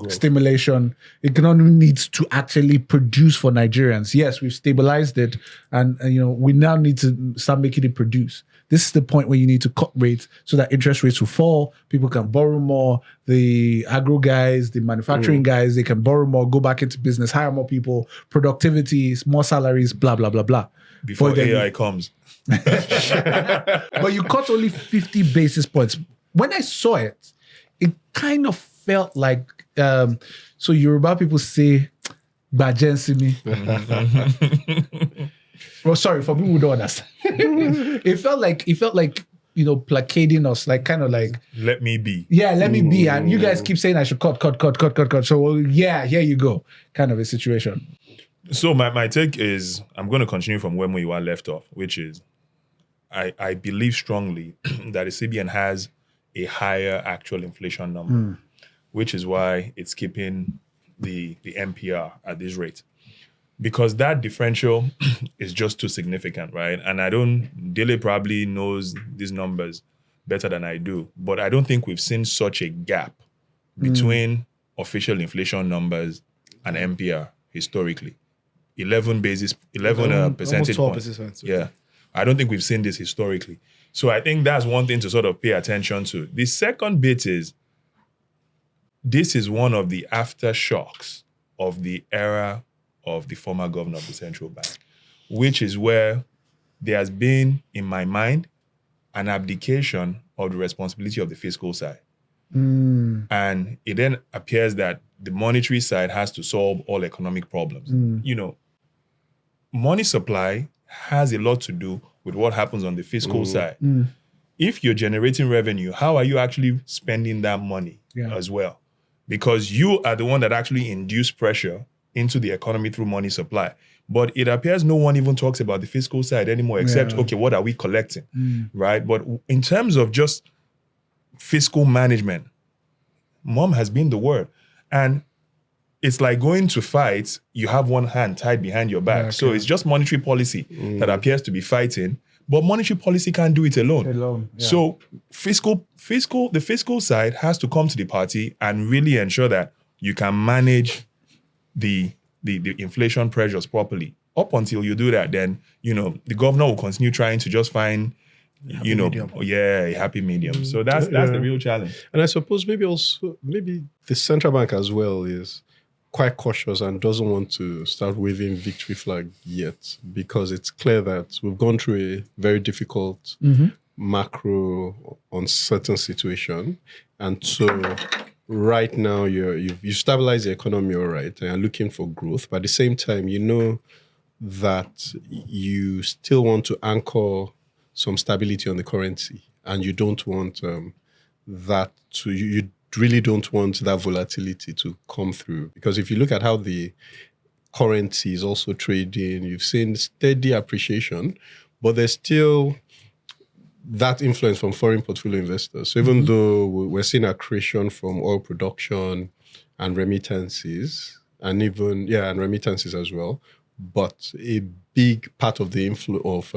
stimulation. Economy needs to actually produce for Nigerians. Yes, we've stabilized it, and we now need to start making it produce. This is the point where you need to cut rates so that interest rates will fall. People can borrow more. The agro guys, the manufacturing guys, they can borrow more, go back into business, hire more people, productivity, more salaries, blah, blah, blah, blah. Before AI comes. But you cut only 50 basis points. When I saw it, it kind of felt like, so Yoruba people say, Bajensimi. Well, sorry, for people who don't understand. It felt like, placating us, like kind of like, let me be. Yeah, let me be. And you guys keep saying I should cut. So, well, yeah, here you go. Kind of a situation. So my take is, I'm going to continue from where you are left off, which is, I believe strongly that the CBN has a higher actual inflation number, which is why it's keeping the MPR at this rate. Because that differential is just too significant, right? And Dele probably knows these numbers better than I do, but I don't think we've seen such a gap between official inflation numbers and MPR historically. 11 percentage points. Yeah. I don't think we've seen this historically. So I think that's one thing to sort of pay attention to. The second bit is, this is one of the aftershocks of the era of the former governor of the central bank, which is where there has been, in my mind, an abdication of the responsibility of the fiscal side. And it then appears that the monetary side has to solve all economic problems. Money supply has a lot to do with what happens on the fiscal side. If you're generating revenue, how are you actually spending that money as well? Because you are the one that actually induced pressure into the economy through money supply. But it appears no one even talks about the fiscal side anymore, except, okay, what are we collecting, right? But in terms of just fiscal management, mom has been the word. And it's like going to fight, you have one hand tied behind your back. So it's just monetary policy that appears to be fighting, but monetary policy can't do it alone. So the fiscal side has to come to the party and really ensure that you can manage the inflation pressures properly. Up until you do that, then, the governor will continue trying to just find, a happy medium. So that's the real challenge. And I suppose maybe the central bank as well is quite cautious and doesn't want to start waving victory flag yet, because it's clear that we've gone through a very difficult macro uncertain situation. And so right now you stabilize the economy all right and you're looking for growth, but at the same time that you still want to anchor some stability on the currency, and you don't want you really don't want that volatility to come through. Because if you look at how the currency is also trading, you've seen steady appreciation, but there's still that influence from foreign portfolio investors. So even though we're seeing accretion from oil production and remittances, and remittances as well, but a big part of the inflow of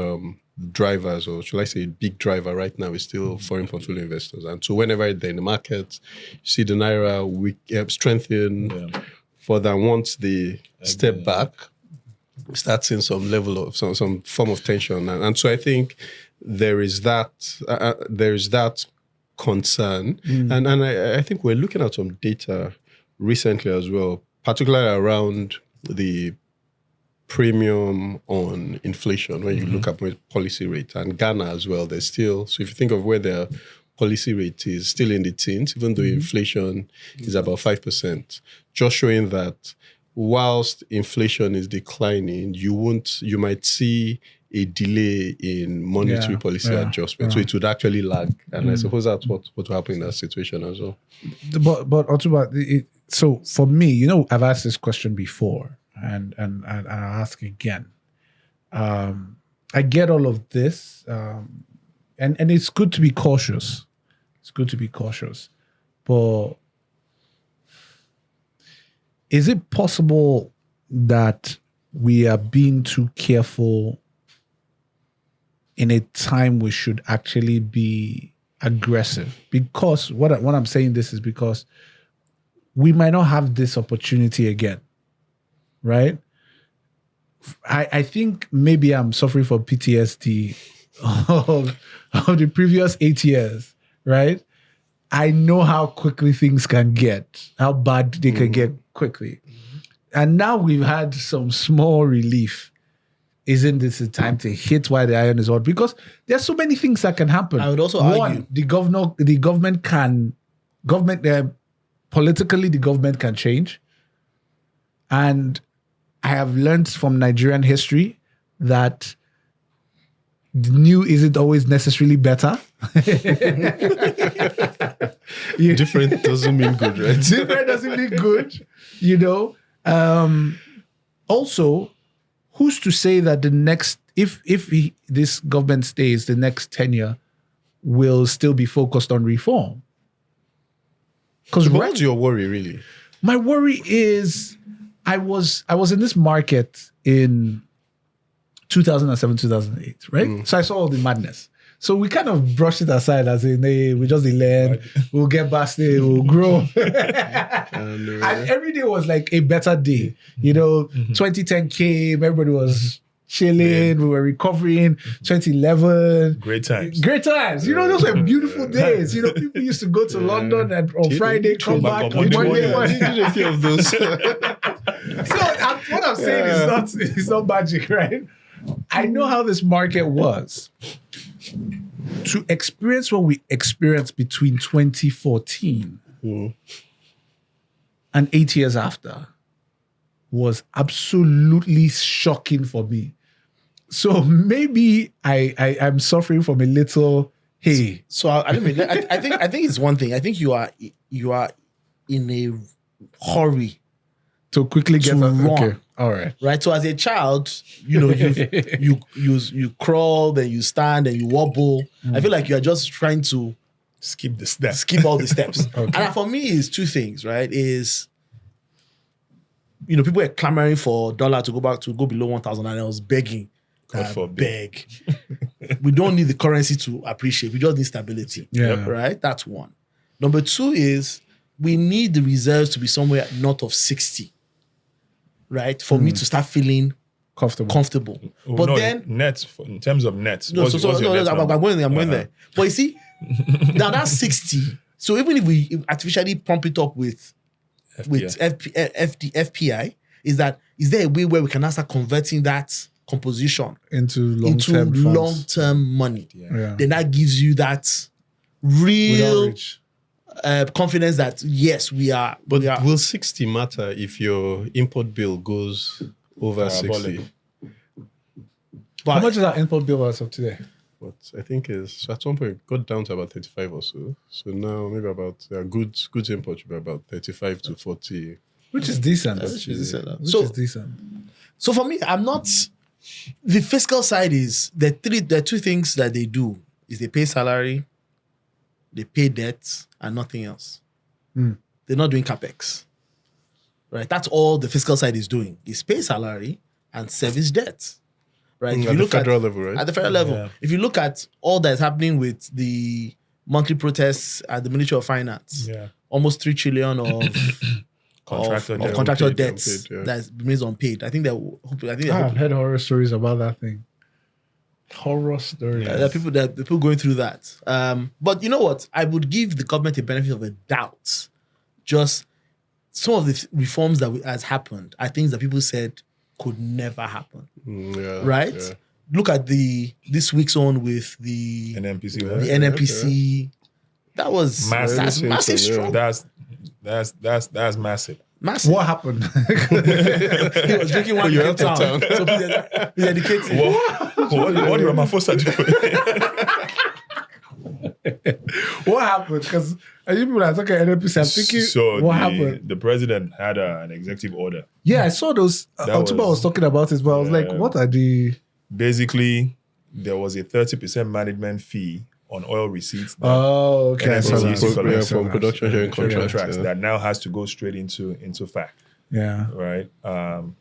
drivers, or should I say big driver right now, is still foreign portfolio investors. And so whenever they're in the market, you see the Naira strengthen further. Once they step back, start seeing some level of some form of tension. And so I think there is that concern. And I think we're looking at some data recently as well, particularly around the premium on inflation when you look at policy rate, and Ghana as well. There's still, so if you think of where their policy rate is still in the teens, even though inflation is about 5%, just showing that whilst inflation is declining, you might see a delay in monetary policy adjustment. So it would actually lag. And I suppose that's what will happen in that situation as well. But Otuba, so for me, I've asked this question before, and I'll ask again. I get all of this, and it's good to be cautious. It's good to be cautious. But is it possible that we are being too careful in a time we should actually be aggressive? Because what I'm saying this is because we might not have this opportunity again, right? I think maybe I'm suffering from PTSD of the previous 8 years, right? I know how quickly things can get, how bad they can get quickly. And now we've had some small relief. Isn't this a time to hit while the iron is hot? Because there's so many things that can happen. I would also argue politically, the government can change. And I have learned from Nigerian history that the new isn't always necessarily better. Different doesn't mean good, right? Different doesn't mean good, Also, who's to say that the next, if this government stays, the next tenure will still be focused on reform? Because what's your worry, really? My worry is I was in this market in 2007, 2008, right? So I saw all the madness. So we kind of brushed it aside as in, hey, we just learn, we'll get busted, we'll grow. And every day was like a better day. 2010 came, everybody was chilling, we were recovering. 2011. Great times. Those were beautiful days. People used to go to London and on Friday, come back on Monday. A few of those. So what I'm saying is not magic, right? I know how this market was. To experience what we experienced between 2014 and 8 years after was absolutely shocking for me. So maybe I'm suffering from a little, hey. So I think it's one thing. I think you are in a hurry to quickly get run. Okay. All right. Right. So as a child, you crawl, then you stand, and you wobble. I feel like you are just trying to skip the steps. Skip all the steps. Okay. And for me, it's two things, right? Is people are clamoring for dollar to go below 1,000, and I was begging. Beg. We don't need the currency to appreciate. We just need stability. Yeah. Right? That's one. Number two is we need the reserves to be somewhere north of 60. Right? For me to start feeling comfortable. Oh, but no, then nets, in terms of nets. No, I'm going there. But you see, now that's 60. So even if we artificially pump it up with FPI, is there a way where we can now start converting that composition into long-term money? Yeah. Then that gives you that real confidence that yes, we are. But will 60 matter if your import bill goes over 60? But how much is our import bill as of today? But I think so at one point it got down to about 35 or so. So now maybe about goods import should be about 35 to 40. Which is decent. Which is decent. So for me, I'm not. The fiscal side is there are two things that they do: is they pay salary, they pay debts, and nothing else. They're not doing capex. Right? That's all the fiscal side is doing: is pay salary and service debt. right? At the federal level, right? At the federal level. Yeah. If you look at all that is happening with the monthly protests at the Ministry of Finance, almost 3 trillion of contractor debts unpaid, that remains unpaid. I think I've heard horror stories about that thing. Horror stories. there are people going through that. But you know what? I would give the government a benefit of a doubt. Just some of the reforms that has happened are things that people said could never happen. Right? Yeah. Look at this week's one with the NNPC. The NNPC. That was massive. Massive stroke. That's massive. Massive. What happened? He was drinking wine in town. So he's educated. What did Ramaphosa do? What happened? Because you people are talking NNPC, I'm thinking, what happened? The president had an executive order. Yeah, I saw those. Otuba was talking about it, but I was like, what are the... Basically, there was a 30% management fee on oil receipts. Oh, okay. From production sharing contracts that now has to go straight into FAC. Yeah. Right.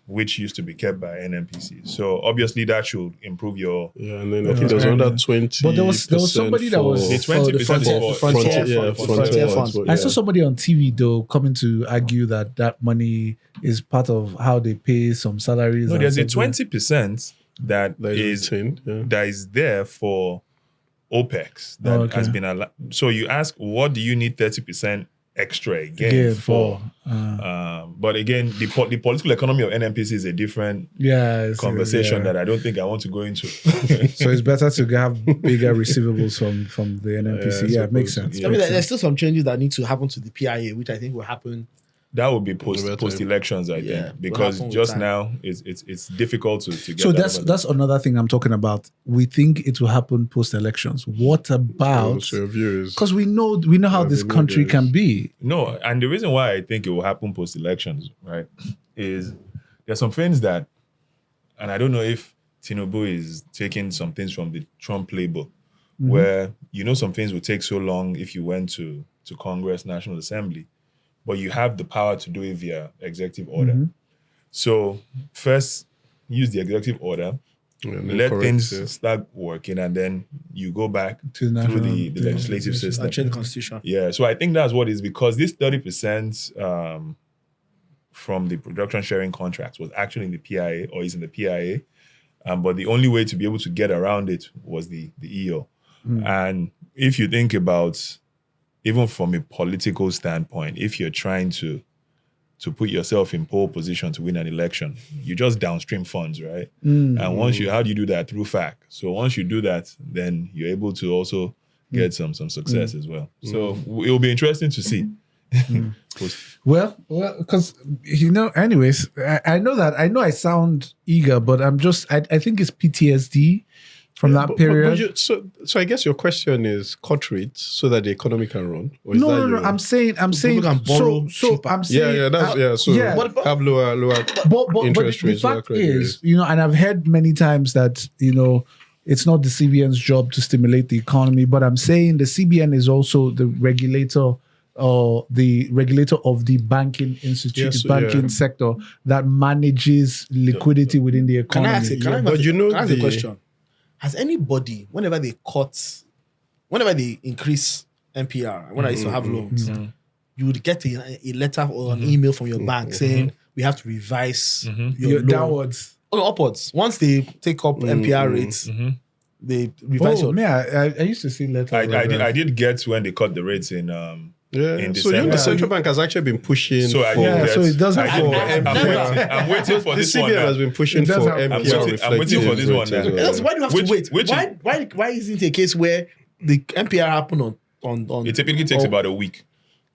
Which used to be kept by NNPC. So obviously that should improve your. Yeah, and then I think there's another 20. But there was somebody that was the 20% frontier fund. I saw somebody on TV though coming to argue that money is part of how they pay some salaries. No, there's a 20% that is there for OPEX that has been allowed. So you ask, what do you need 30% extra again for? But again, the political economy of NNPC is a different conversation that I don't think I want to go into. So it's better to have bigger receivables from the NNPC. Yeah, it makes sense. I mean, there's still some changes that need to happen to the PIA, which I think will happen. That would be post elections, I think, because just now it's difficult to get. So that's another thing I'm talking about. We think it will happen post elections. What about? Because we know how this country can be. No, and the reason why I think it will happen post elections, right, is there's some things that, and I don't know if Tinubu is taking some things from the Trump playbook, where some things will take so long if you went to Congress, National Assembly. But you have the power to do it via executive order. So first, use the executive order, let things start working, and then you go back through the legislative system. Change the constitution. Yeah, so I think that's what it is, because this 30% from the production sharing contracts was actually in the PIA, or is in the PIA, but the only way to be able to get around it was the EO. And if you think about, even from a political standpoint, if you're trying to put yourself in pole position to win an election, you just downstream funds, right? And how do you do that? Through FAC. So once you do that, then you're able to also get some success as well. So it will be interesting to see. Well, because anyways, I know I sound eager, but I think it's PTSD from that period. So I guess your question is cut rates so that the economy can run. Or No. I'm saying. People can borrow so I'm saying. Have lower interest rates. The fact is, and I've heard many times that it's not the CBN's job to stimulate the economy, but I'm saying the CBN is also the regulator. Or the regulator of the banking institute, banking sector that manages liquidity within the economy. Can I ask a question? Has anybody, whenever they increase NPR, when I used to have loans, you would get a letter or an email from your bank saying we have to revise your loan. Downwards. Oh, upwards. Once they take up NPR rates, they revise your. Yeah, I used to see letters. I did get when they cut the rates in. In so the central bank has actually been pushing. So it does have I'm waiting for this one. The CBN has been pushing for NPR. I'm waiting for this one. Why do you have to wait? Why isn't it a case where the NPR happen on? It typically takes about a week.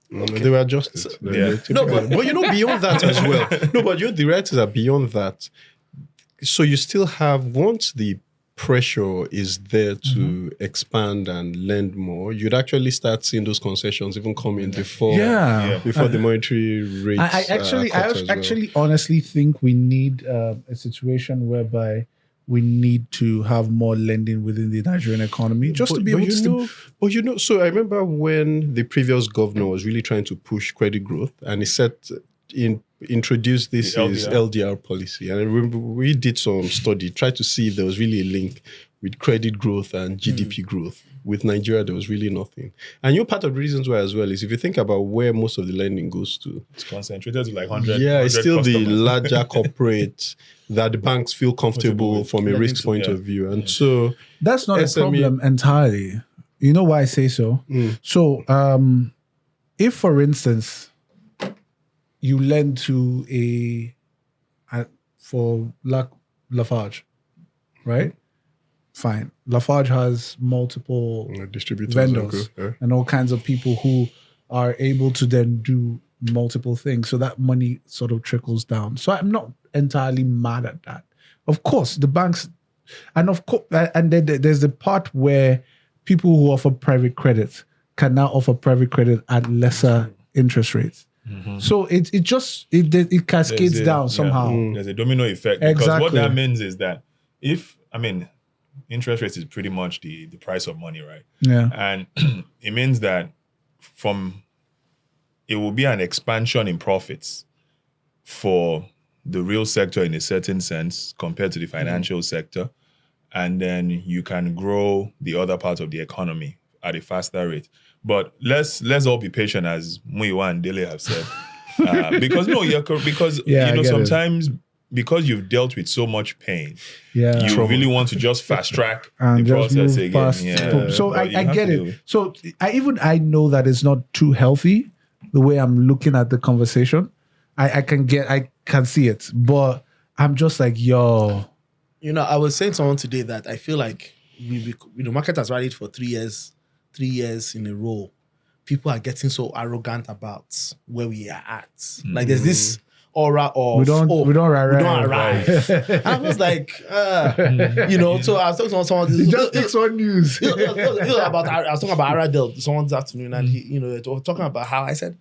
They were adjusted. But beyond that as well. The realities are beyond that. So you still have, once the pressure is there to expand and lend more, you'd actually start seeing those concessions even coming before the monetary rates. I actually honestly think we need a situation whereby we need to have more lending within the Nigerian economy just to be able to. So I remember when the previous governor was really trying to push credit growth, and he set introduced this The is LDR policy. And I remember we did some study, tried to see if there was really a link with credit growth and GDP growth. With Nigeria, there was really nothing. And part of the reasons why as well is if you think about where most of the lending goes to. It's concentrated to like 100. Yeah, it's still customers. the larger corporates that the banks feel comfortable from a risk point of view. And so that's not a problem entirely. You know why I say so? So if, for instance, you lend to for Lafarge, right? Fine. Lafarge has multiple distributors vendors and all kinds of people who are able to then do multiple things. So that money sort of trickles down. So I'm not entirely mad at that. Of course, the banks, and then there's the part where people who offer private credit can now offer private credit at lesser interest rates. So it cascades down somehow. There's a domino effect. Because what that means is that interest rates is pretty much the price of money, right? Yeah. And it means that it will be an expansion in profits for the real sector in a certain sense compared to the financial sector. And then you can grow the other part of the economy at a faster rate. But let's all be patient, as Muyiwa and Dele have said. Sometimes because you've dealt with so much pain, you really want to just fast track the process again. So I get it. So I know that it's not too healthy the way I'm looking at the conversation. I can see it, but I'm just like, yo. I was saying to someone today that I feel like the market has rallied for 3 years in a row. People are getting so arrogant about where we are at. Like there's this aura of we don't arrive. I was like, So I was talking to someone. Just takes one news. I was talking about Aradel someone this afternoon, and he, they were talking about how I said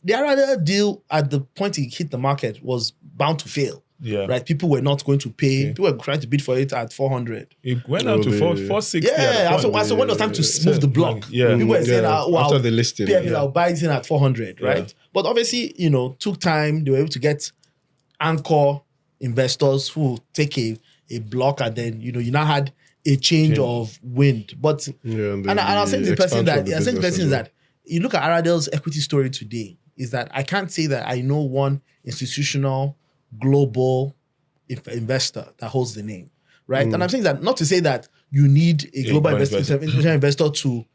the Aradel deal at the point it hit the market was bound to fail. Yeah. Right. People were not going to pay. Okay. People were trying to bid for it at 400. It went out to 460. Yeah. So when it was time to move the block, people were saying, after the listing, I'll buy it in at 400, right? Yeah. But obviously, took time. They were able to get anchor investors who take a block, and then you now had a change of wind. But I'll say to the person that you look at Aradel's equity story today is that I can't say that I know one institutional global investor that holds the name, right? And I'm saying that not to say that you need a global investor to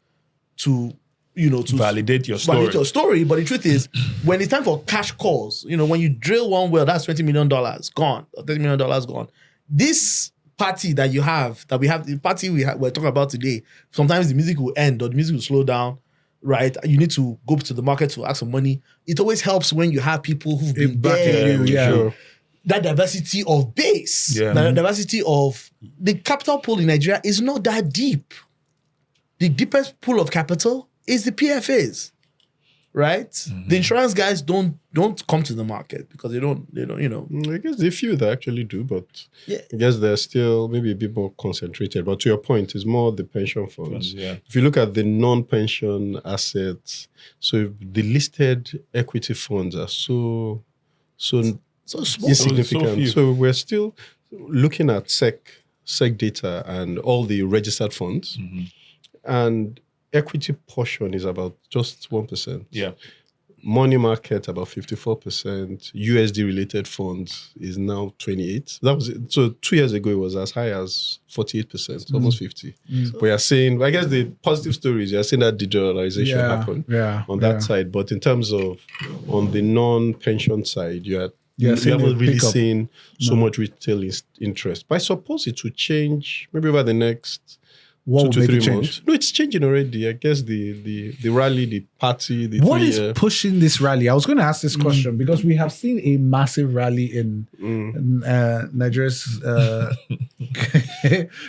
validate your story. But the truth is, when it's time for cash calls, when you drill one well, that's $20 million gone, or $30 million gone. This party that we have, the party we're talking about today, sometimes the music will end or the music will slow down, right? You need to go to the market to ask for money. It always helps when you have people who've been there. Sure. That diversity of base, that diversity of the capital pool in Nigeria is not that deep. The deepest pool of capital is the PFAs, right? The insurance guys don't come to the market because they don't. I guess the few that actually do, but I guess they're still maybe a bit more concentrated. But to your point, it's more the pension funds. If you look at the non-pension assets, so the listed equity funds are so small, insignificant. So we're still looking at SEC data and all the registered funds, and equity portion is about just 1%. Yeah. Money market about 54%. USD related funds is now 28%. That was it. So 2 years ago it was as high as 48%, almost 50%. But you're saying, I guess the positive story is you're saying that digitalization happened on that side. But in terms of on the non-pension side, you haven't really seen so much retail interest. But I suppose it will change maybe over the next 2 to 3 months. No, it's changing already. I guess the rally, the party, what is pushing this rally? I was going to ask this question because we have seen a massive rally in Nigeria's.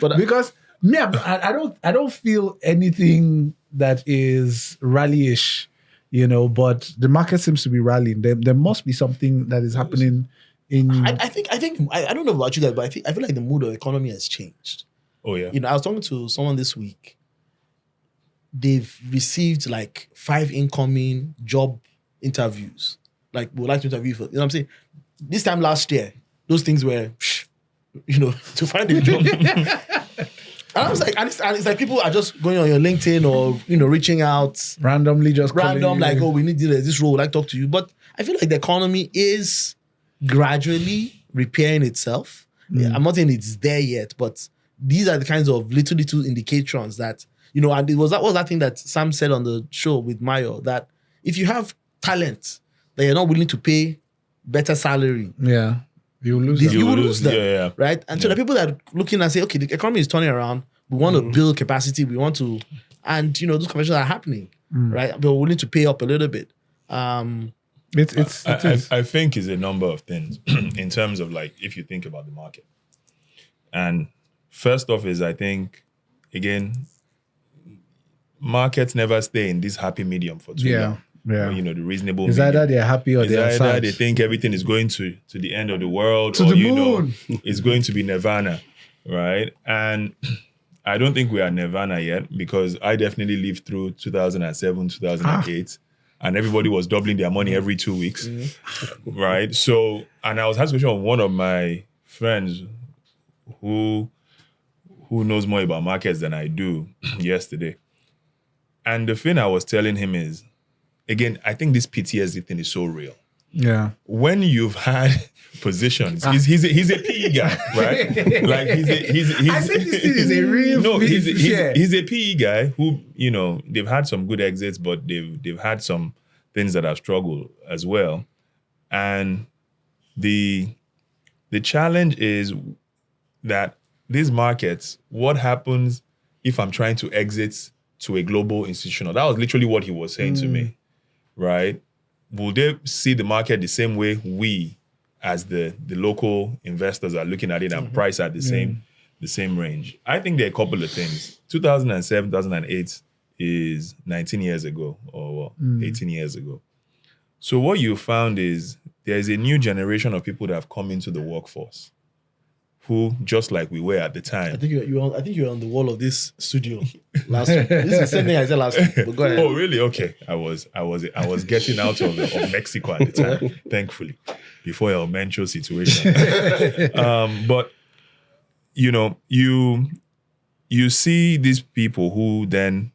But because I don't feel anything that is rally-ish. But the market seems to be rallying. There must be something that is happening in. I think I don't know about you guys, but I feel like the mood of the economy has changed. Oh yeah. I was talking to someone this week. They've received like 5 incoming job interviews like, we would like to interview for, you know what I'm saying? This time last year, those things were, to find a job. And I was like, and it's like people are just going on your LinkedIn or, reaching out. Randomly just Random, like, oh, we need this role, like talk to you. But I feel like the economy is gradually repairing itself. Yeah, I'm not saying it's there yet, but these are the kinds of little indications that, and it was that thing that Sam said on the show with Mayo, that if you have talent that you're not willing to pay better salary, you will lose them. Yeah. Right? And so the people that are looking and say, okay, the economy is turning around, we want to build capacity, we want to, and those conversations are happening, right? But we're willing to pay up a little bit. I think it's a number of things in terms of, like, if you think about the market. And first off is, I think, again, markets never stay in this happy medium for too long. Yeah. The reasonable It's medium. either they're happy or they're sad. Either they think everything is going to the end of the world, to or, the moon. It's going to be nirvana, right? And I don't think we are nirvana yet, because I definitely lived through 2007, 2008, and everybody was doubling their money every 2 weeks, right? So, and I was having a discussion with one of my friends who knows more about markets than I do yesterday. And the thing I was telling him is, again, I think this PTSD thing is so real. Yeah. When you've had positions, he's a PE guy, right? Like he's I think this thing is a real he's a PE guy who, they've had some good exits, but they've had some things that have struggled as well. And the challenge is that these markets, what happens if I'm trying to exit to a global institutional? That was literally what he was saying to me, right? Will they see the market the same way we, as the local investors, are looking at it and price at the same range? I think there are a couple of things. 2007, 2008 is 19 years ago, or 18 years ago. So what you found is there's a new generation of people that have come into the workforce who, just like we were at the time. I think you were on the wall of this studio last week. This is the same thing I said last week. But go ahead. Oh, really? Okay. I was getting out of Mexico at the time, thankfully, before El Mencho situation. But you see these people who then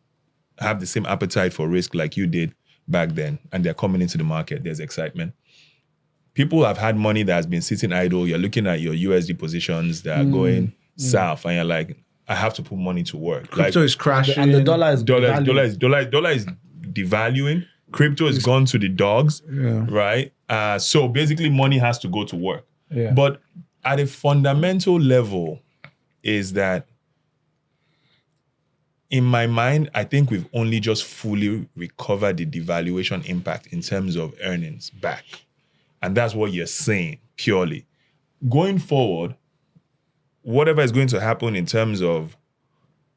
have the same appetite for risk like you did back then, and they're coming into the market. There's excitement. People have had money that has been sitting idle. You're looking at your USD positions that are going south, and you're like, I have to put money to work. Crypto is crashing, and the dollar is devaluing. Crypto has gone to the dogs, right? So basically, money has to go to work. Yeah. But at a fundamental level, is that in my mind, I think we've only just fully recovered the devaluation impact in terms of earnings back. And that's what you're saying, purely. Going forward, whatever is going to happen in terms of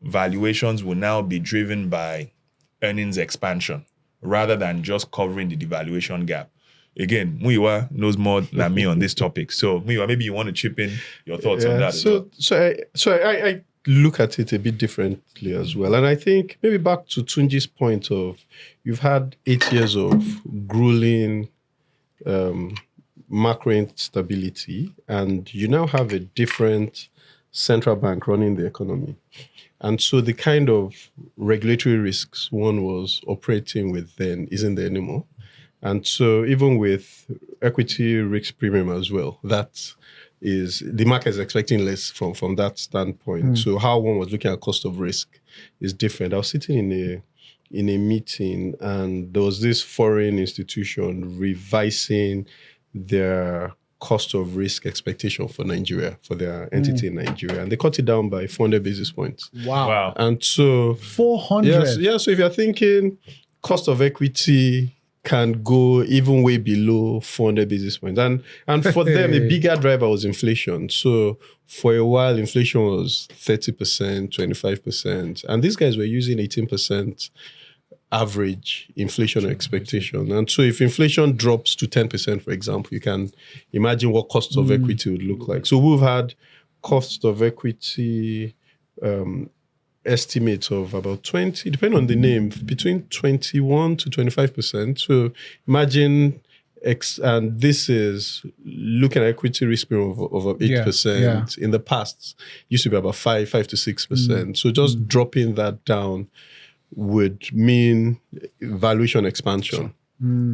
valuations will now be driven by earnings expansion rather than just covering the devaluation gap. Again, Muyiwa knows more than me on this topic. So, Muyiwa, maybe you want to chip in your thoughts on that as well. So I look at it a bit differently as well. And I think maybe back to Tunji's point of you've had 8 years of grueling macro instability, and you now have a different central bank running the economy. And so the kind of regulatory risks one was operating with then isn't there anymore. And so even with equity risk premium as well, that is, the market is expecting less from that standpoint. So how one was looking at cost of risk is different. I was sitting in a meeting, and there was this foreign institution revising their cost of risk expectation for Nigeria, for their entity in Nigeria. And they cut it down by 400 basis points. Wow. And so 400. Yeah, so if you're thinking cost of equity can go even way below 400 basis points. And for them, the bigger driver was inflation. So for a while, inflation was 30%, 25%. And these guys were using 18% average inflation expectation. And so if inflation drops to 10%, for example, you can imagine what cost of equity would look like. So we've had cost of equity estimates of about 20, depending on the name, between 21 to 25%. So imagine And this is looking at equity risk premium of 8%. Yeah. In the past, used to be about 5 to 6%. So just dropping that down would mean valuation expansion.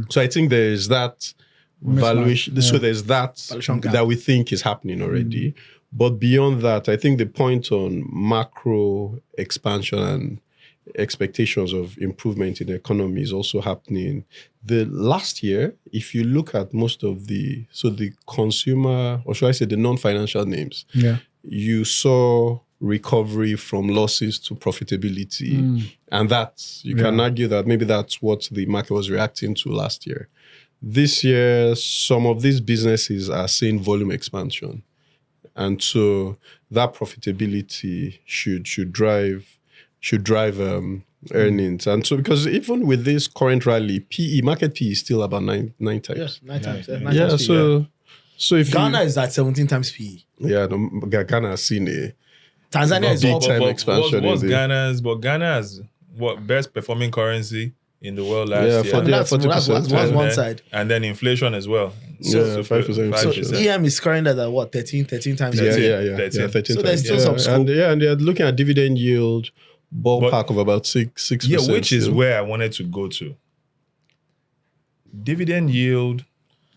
So I think there is that valuation. So there's that that we think is happening already. But beyond that, I think the point on macro expansion and expectations of improvement in the economy is also happening. The last year, if you look at most of the consumer, or should I say the non-financial names, you saw recovery from losses to profitability. And you can argue that maybe that's what the market was reacting to last year. This year, some of these businesses are seeing volume expansion. And so that profitability should drive earnings. And so because even with this current rally, market PE is still about 9 times. Yes, 9 times. So if Ghana is at 17 times PE. Yeah, Ghana has seen a Tanzania is big time expansion. But Ghana's best performing currency in the world last year. That's one side. And then inflation as well. So 5%. So EM is current at what, 13 times? 13 so there's still some scope. And they're looking at dividend yield ballpark of about 6%. Yeah, which is where I wanted to go to. Dividend yield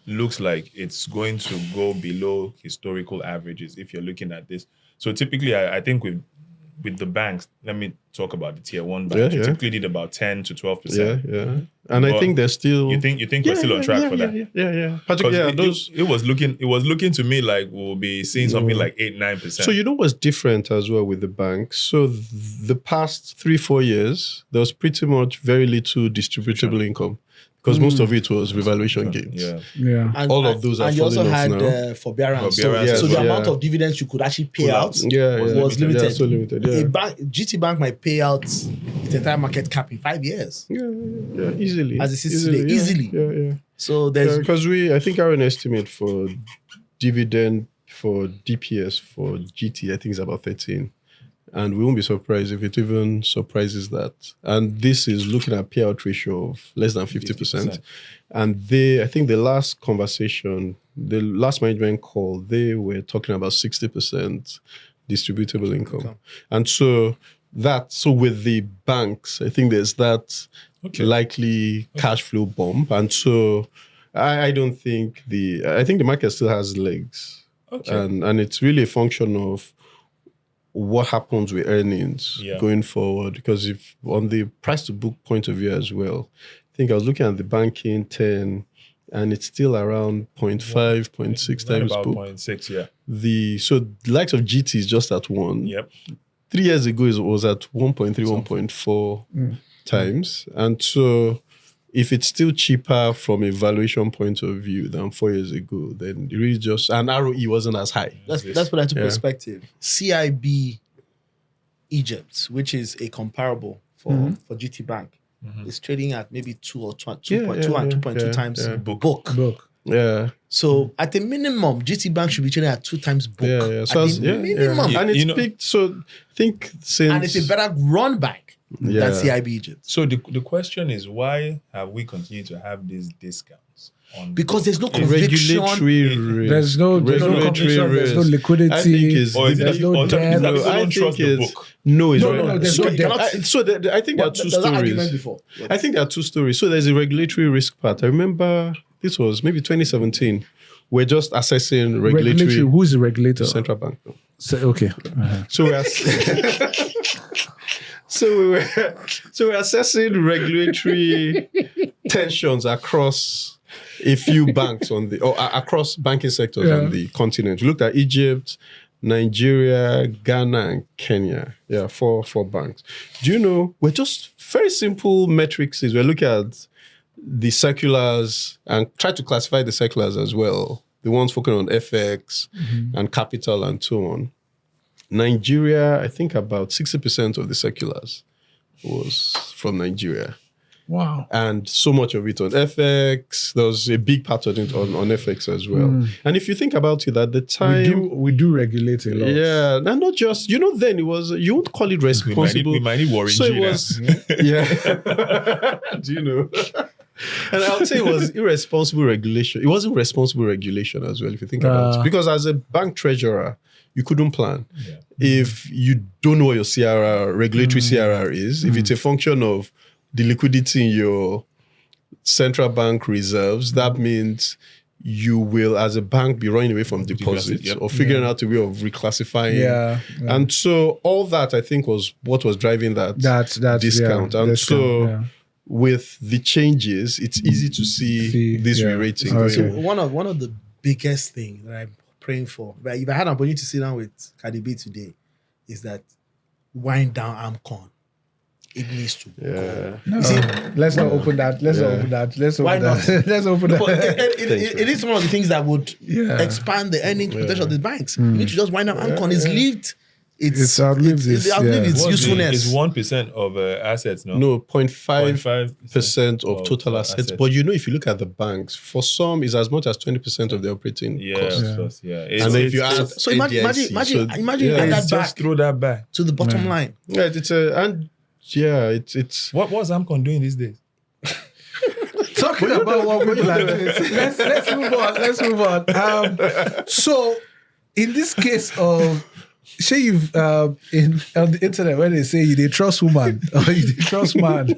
looks like it's going to go below historical averages if you're looking at this. So typically, I think with the banks, let me talk about the tier 1 banks. You typically did about 10 to 12%. Yeah. And I think they're still. You think we're still on track for that? Yeah. It was looking to me like we'll be seeing something like 8-9%. So you know what's different as well with the banks? So the past 3-4 years, there was pretty much very little distributable income. Because most of it was revaluation gains. Yeah. And, all of those are and you also had forbearance. So the amount of dividends you could actually pay out was limited. Yeah, so limited. Yeah. GT Bank might pay out its entire market cap in 5 years. Yeah, easily. As it sits today, easily. Yeah. So there's because I think our estimate for dividend for DPS for GT, I think is about 13. And we won't be surprised if it even surprises that. And this is looking at payout ratio of less than 50%. And I think the last conversation, the last management call, they were talking about 60% distributable income. And so with the banks, I think there's that likely cash flow bump. And so I don't think I think the market still has legs. And it's really a function of what happens with earnings going forward. Because if on the price to book point of view as well, I think I was looking at the banking 10 and it's still around 0.5, 0.6 times about book. 0.6, yeah. So the likes of GT is just at 1. Yep. 3 years ago it was at 1.3, 1.4 times. And so if it's still cheaper from a valuation point of view than 4 years ago, then it really and ROE wasn't as high. Let's put that into perspective. CIB Egypt, which is a comparable for GT Bank, is trading at maybe 2.2 and 2.2 times book. Yeah. So at the minimum, GT Bank should be trading at 2 times book. Yeah. So at the minimum. And it's big. So I think since... And it's a better run bank than CIB Egypt. So the question is, why have we continued to have these discounts? Because there's no conviction. There's no conviction. There's no liquidity. I think there's no debt. I don't trust the book. No, it's no, there's no debt. I think there are two stories. I think there are two stories. So there's a regulatory risk part. I remember this was maybe 2017. We're just assessing regulatory. Who's the regulator? Central Bank. Okay. So we're So we're assessing regulatory tensions across a few banks across banking sectors on the continent. We looked at Egypt, Nigeria, Ghana, and Kenya. Yeah, four banks. Do you know, we're just very simple metrics. We're looking at the circulars and try to classify the circulars as well. The ones focusing on FX and capital and so on. Nigeria, I think about 60% of the circulars was from Nigeria. Wow. And so much of it on FX. There was a big part of it on FX as well. And if you think about it, at the time... We do regulate a lot. Yeah. And not just... then it was... You won't call it responsible. We might need Warren so G it was... Yeah. Do you know? And I would say it was irresponsible regulation. It wasn't responsible regulation as well, if you think about it. Because as a bank treasurer, you couldn't plan. Yeah. If you don't know what your CRR, regulatory CRR is, if it's a function of the liquidity in your central bank reserves, that means you will, as a bank, be running away from deposits or figuring out a way of reclassifying. And so all that, I think, was what was driving that discount. With the changes, it's easy to see this re-rating. So one of the biggest things that I'm praying for, right, if I had an opportunity to sit down with Cardi B today, is that wind down AMCON. It needs to go. No. See, let's not open that. Let's open that. Let's open that. Let's open that. It is one of the things that would expand the earning potential of the banks. You need to just wind down AMCON. It's lived. It's outlived its usefulness. It's 1% of assets, no? No, 0.5% of total assets. But if you look at the banks, for some, it's as much as 20% of the operating costs. And if you add, so imagine add that back. Throw that back to the bottom line. Yeah, it's. What was AMCON doing these days? Talking about what we like. Let's move on. So, in this case of. Say you've on the internet when they say you did trust woman or you did trust man.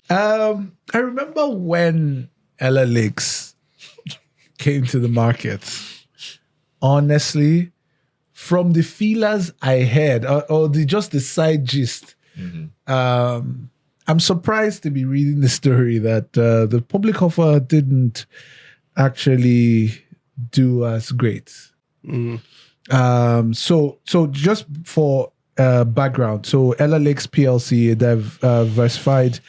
I remember when Ellah Lakes came to the market. Honestly, from the feelers I heard or the side gist, I'm surprised to be reading the story that the public offer didn't actually do as great. So just for background, so Ellah Lakes PLC, a diversified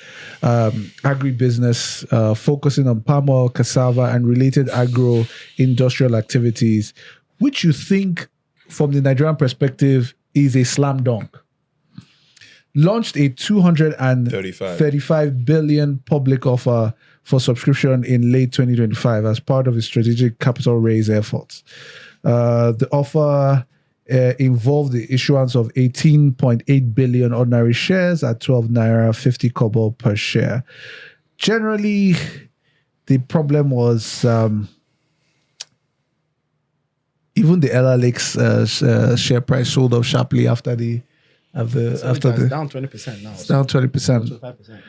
agribusiness focusing on palm oil, cassava, and related agro-industrial activities, which you think, from the Nigerian perspective, is a slam dunk. Launched a 235 billion public offer for subscription in late 2025 as part of its strategic capital raise efforts. The offer involved the issuance of 18.8 billion ordinary shares at 12 Naira 50 kobo per share. Generally, the problem was even the Ellah Lakes share price sold off sharply after the it's down 20% now. It's down 20%. 25%.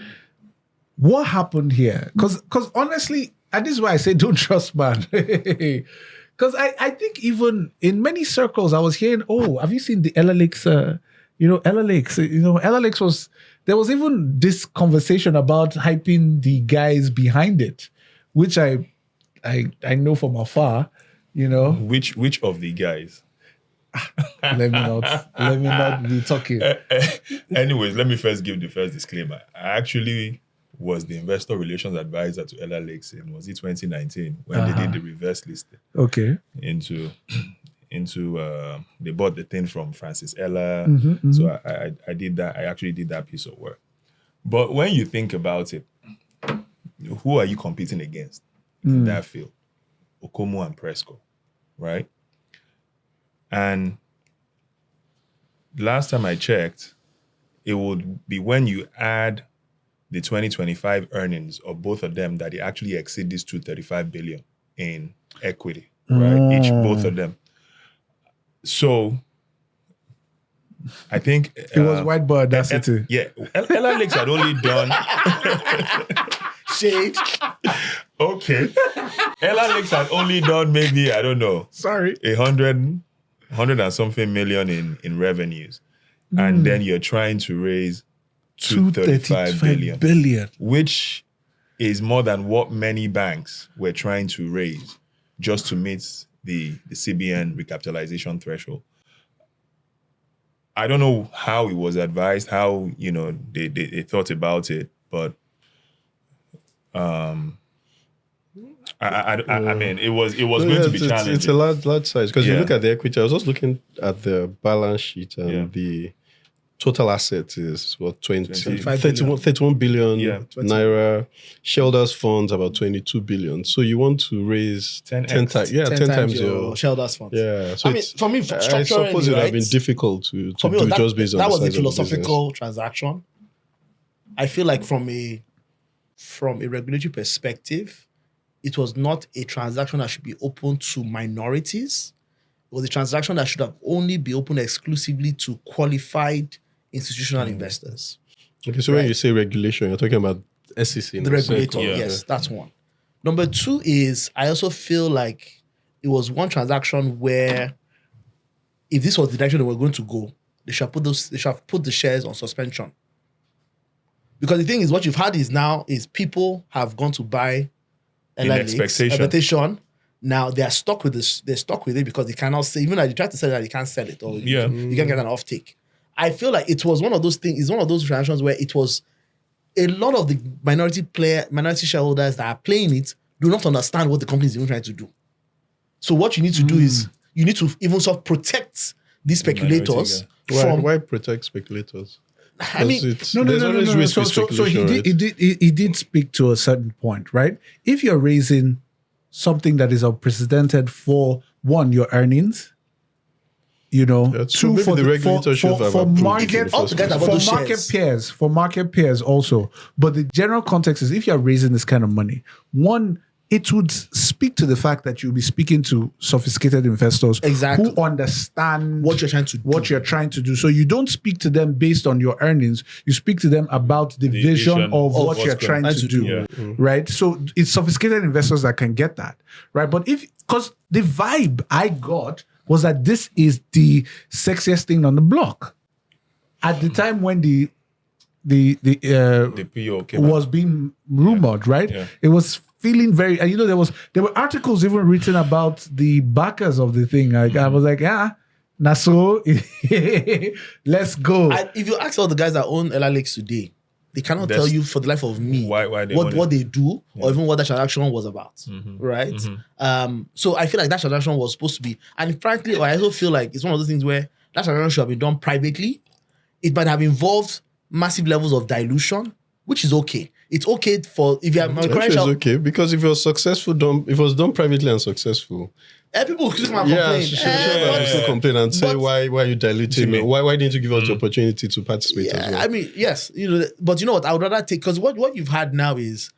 What happened here? Because honestly, and this is why I say don't trust man. Because I think even in many circles, I was hearing, have you seen the Ellah Lakes? Ellah Lakes. Ellah Lakes there was even this conversation about hyping the guys behind it, which I know from afar. Which of the guys? Let me not be talking. Anyways, let me first give the first disclaimer. I actually was the investor relations advisor to Ellah Lakes in 2019 when they did the reverse listing. Okay. Into they bought the thing from Francis Ella. So I did that. I actually did that piece of work. But when you think about it, who are you competing against in that field? Okomo and Presco, right? And last time I checked, it would be when you add the 2025 earnings of both of them that they actually exceed this 235 billion in equity, right? Both of them. So I think it was white boy audacity. Ellah Lakes had only done shade. Okay. Ellah Lakes had only done maybe, I don't know. Sorry. 100 and something million in revenues. And then you're trying to raise 235 billion, which is more than what many banks were trying to raise just to meet the CBN recapitalization threshold. I don't know how it was advised, how they thought about it, but I mean, it was going to be challenging. It's a large size because you look at the equity. I was just looking at the balance sheet and the total assets is 31 billion Naira. Shareholders funds about 22 billion. So you want to raise 10 times your shareholders funds. Yeah. So for me, I suppose it would have been difficult to do just based on that the was size a philosophical of the transaction. I feel like from a regulatory perspective, it was not a transaction that should be open to minorities. It was a transaction that should have only be open exclusively to qualified institutional investors. Okay, so when you say regulation, you're talking about SEC. The regulator, yes, that's one. Number two is, I also feel like it was one transaction where if this was the direction they were going to go, they should have put the shares on suspension. Because the thing is, what you've had is people have gone to buy Ellah Lakes, expectation. Now they are stuck with this. They're stuck with it because they cannot sell. Even though they try to sell it, they can't sell it, or you can't get an offtake. I feel like it was one of those things. It's one of those transactions where it was a lot of the minority shareholders that are playing it do not understand what the company is even trying to do. So what you need to do is you need to even sort of protect these speculators from. Why protect speculators? I mean, no. So he did speak to a certain point, right? If you're raising something that is unprecedented for one, your earnings, two, for the regulator for market peers also. But the general context is, if you're raising this kind of money, one, it would speak to the fact that you'll be speaking to sophisticated investors who understand what you're trying to do. So you don't speak to them based on your earnings. You speak to them about the vision of what you're trying to do, right? So it's sophisticated investors that can get that, right? But because the vibe I got was that this is the sexiest thing on the block. At the time when the PO was being rumored, right? Yeah. It was feeling very, and there were articles even written about the backers of the thing. Like, I was like, Naso, let's go. If you ask all the guys that own Ellah Lakes today, they cannot tell you for the life of me what they do or even what that transaction was about, right? So I feel like that transaction was supposed to be, and frankly, I also feel like it's one of those things where that transaction should have been done privately. It might have involved massive levels of dilution, which is okay. It's okay for if you have it's okay because if it was successful, if it was done privately and successful, people could complain. Complain and say why are you diluting me? Why didn't you give us the opportunity to participate as well? I mean, yes, but you know what? I would rather take, because what you've had now is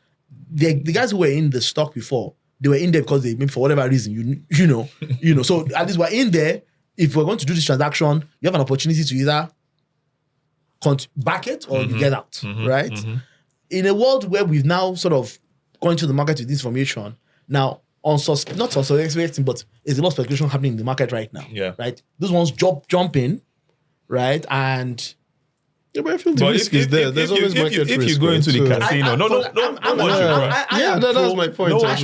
the guys who were in the stock before, they were in there because they, maybe for whatever reason, So at least we're in there. If we're going to do this transaction, you have an opportunity to either back it or you get out, right? In a world where we've now sort of gone to the market with this information, now not on suspecting, but there's a lot of speculation happening in the market right now. Yeah. Right? Those ones jump in, right? And but I feel the risk is there. There's always market risk. If you go into the casino, that's my point. No one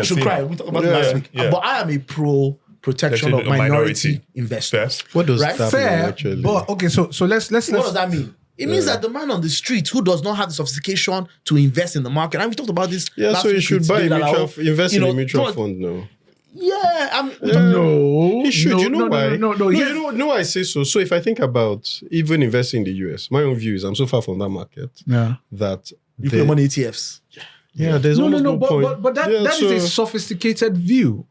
should cry. We talked about it last week. But I am a pro protection of minority investors. What does that mean actually? But okay, so let's. What does that mean? It means that the man on the street who does not have the sophistication to invest in the market, and we talked about this. Yeah, so you should invest in a mutual fund now. Yeah, no, he should. You know why? No. You know why I say so. So if I think about even investing in the US, my own view is I'm so far from that market. Yeah, that you put money ETFs. Yeah, there's no point. But that is a sophisticated view.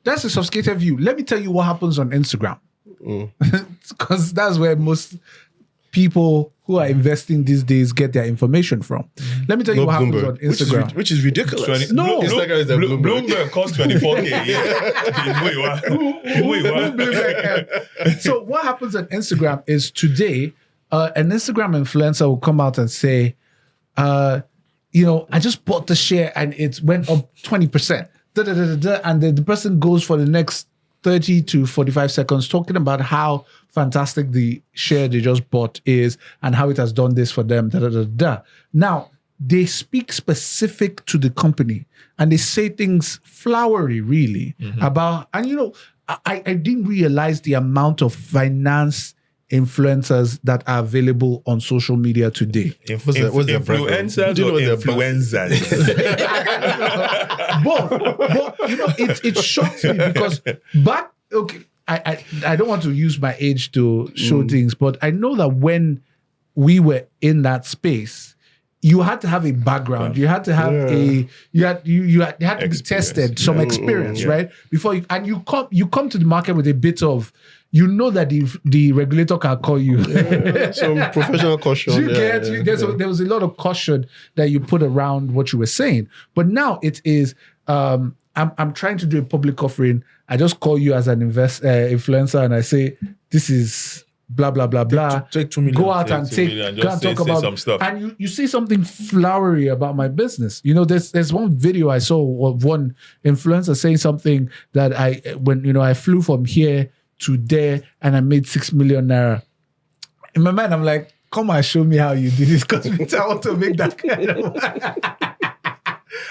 That's a sophisticated view. Let me tell you what happens on Instagram, because that's where most people who are investing these days get their information from. Let me tell you what happens on Instagram. Which is ridiculous. No. Bloomberg costs 24K. So what happens on Instagram is today, an Instagram influencer will come out and say, I just bought the share and it went up 20%. And then the person goes for the next 30 to 45 seconds talking about how fantastic the share they just bought is and how it has done this for them. Now, they speak specific to the company and they say things flowery, really, about, and I didn't realize the amount of finance influencers that are available on social media today. Influencers or influencers? Both. It shocks me because I don't want to use my age to show things, but I know that when we were in that space, you had to have a background. You had to have you had to be tested, some experience, right? Before you come to the market with a bit of, that the regulator can call you. Some professional caution. There was a lot of caution that you put around what you were saying. But now it is, I'm trying to do a public offering. I just call you as an influencer and I say, this is blah, blah, blah, blah. Take 2 million. Go out and talk about some stuff. And you say something flowery about my business. There's one video I saw of one influencer saying something that I flew from here to there and I made 6 million naira. In my mind, I'm like, come and show me how you did this because I want to make that kind of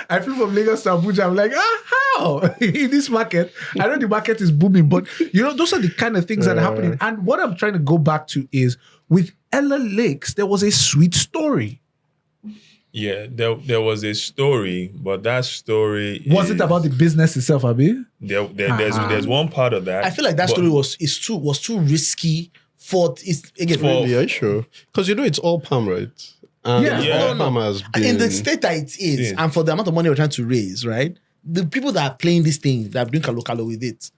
I flew from Lagos to Abuja. I'm like, how? In this market, I know the market is booming, but those are the kind of things that are happening. And what I'm trying to go back to is with Ellah Lakes, there was a sweet story. Yeah, there was a story, but that story was it about the business itself, Abi? There's one part of that. I feel like that story was too risky for really, are you sure? Because it's all palm, right? All palm has been in the state that it is, and for the amount of money we're trying to raise, right? The people that are playing this thing, that are doing kalo with it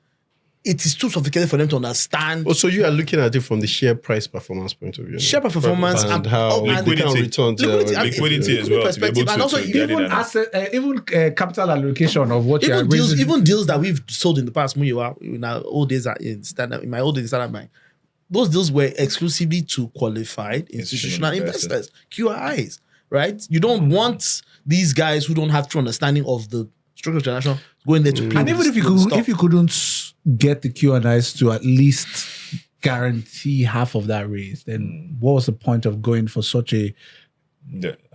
is too sophisticated for them to understand. Oh, so you are looking at it from the share price performance point of view. Share price performance and how liquidity as well. Perspective, and also even asset, even capital allocation of what you are raising. Even deals that we've sold in the past, in our old days in my old days in Standard Bank, those deals were exclusively to qualified institutional investors, QIs, right? You don't want these guys who don't have true understanding of the structure of transaction going there to play. And even if you couldn't get the Q&Is to at least guarantee half of that raise, then what was the point of going for such a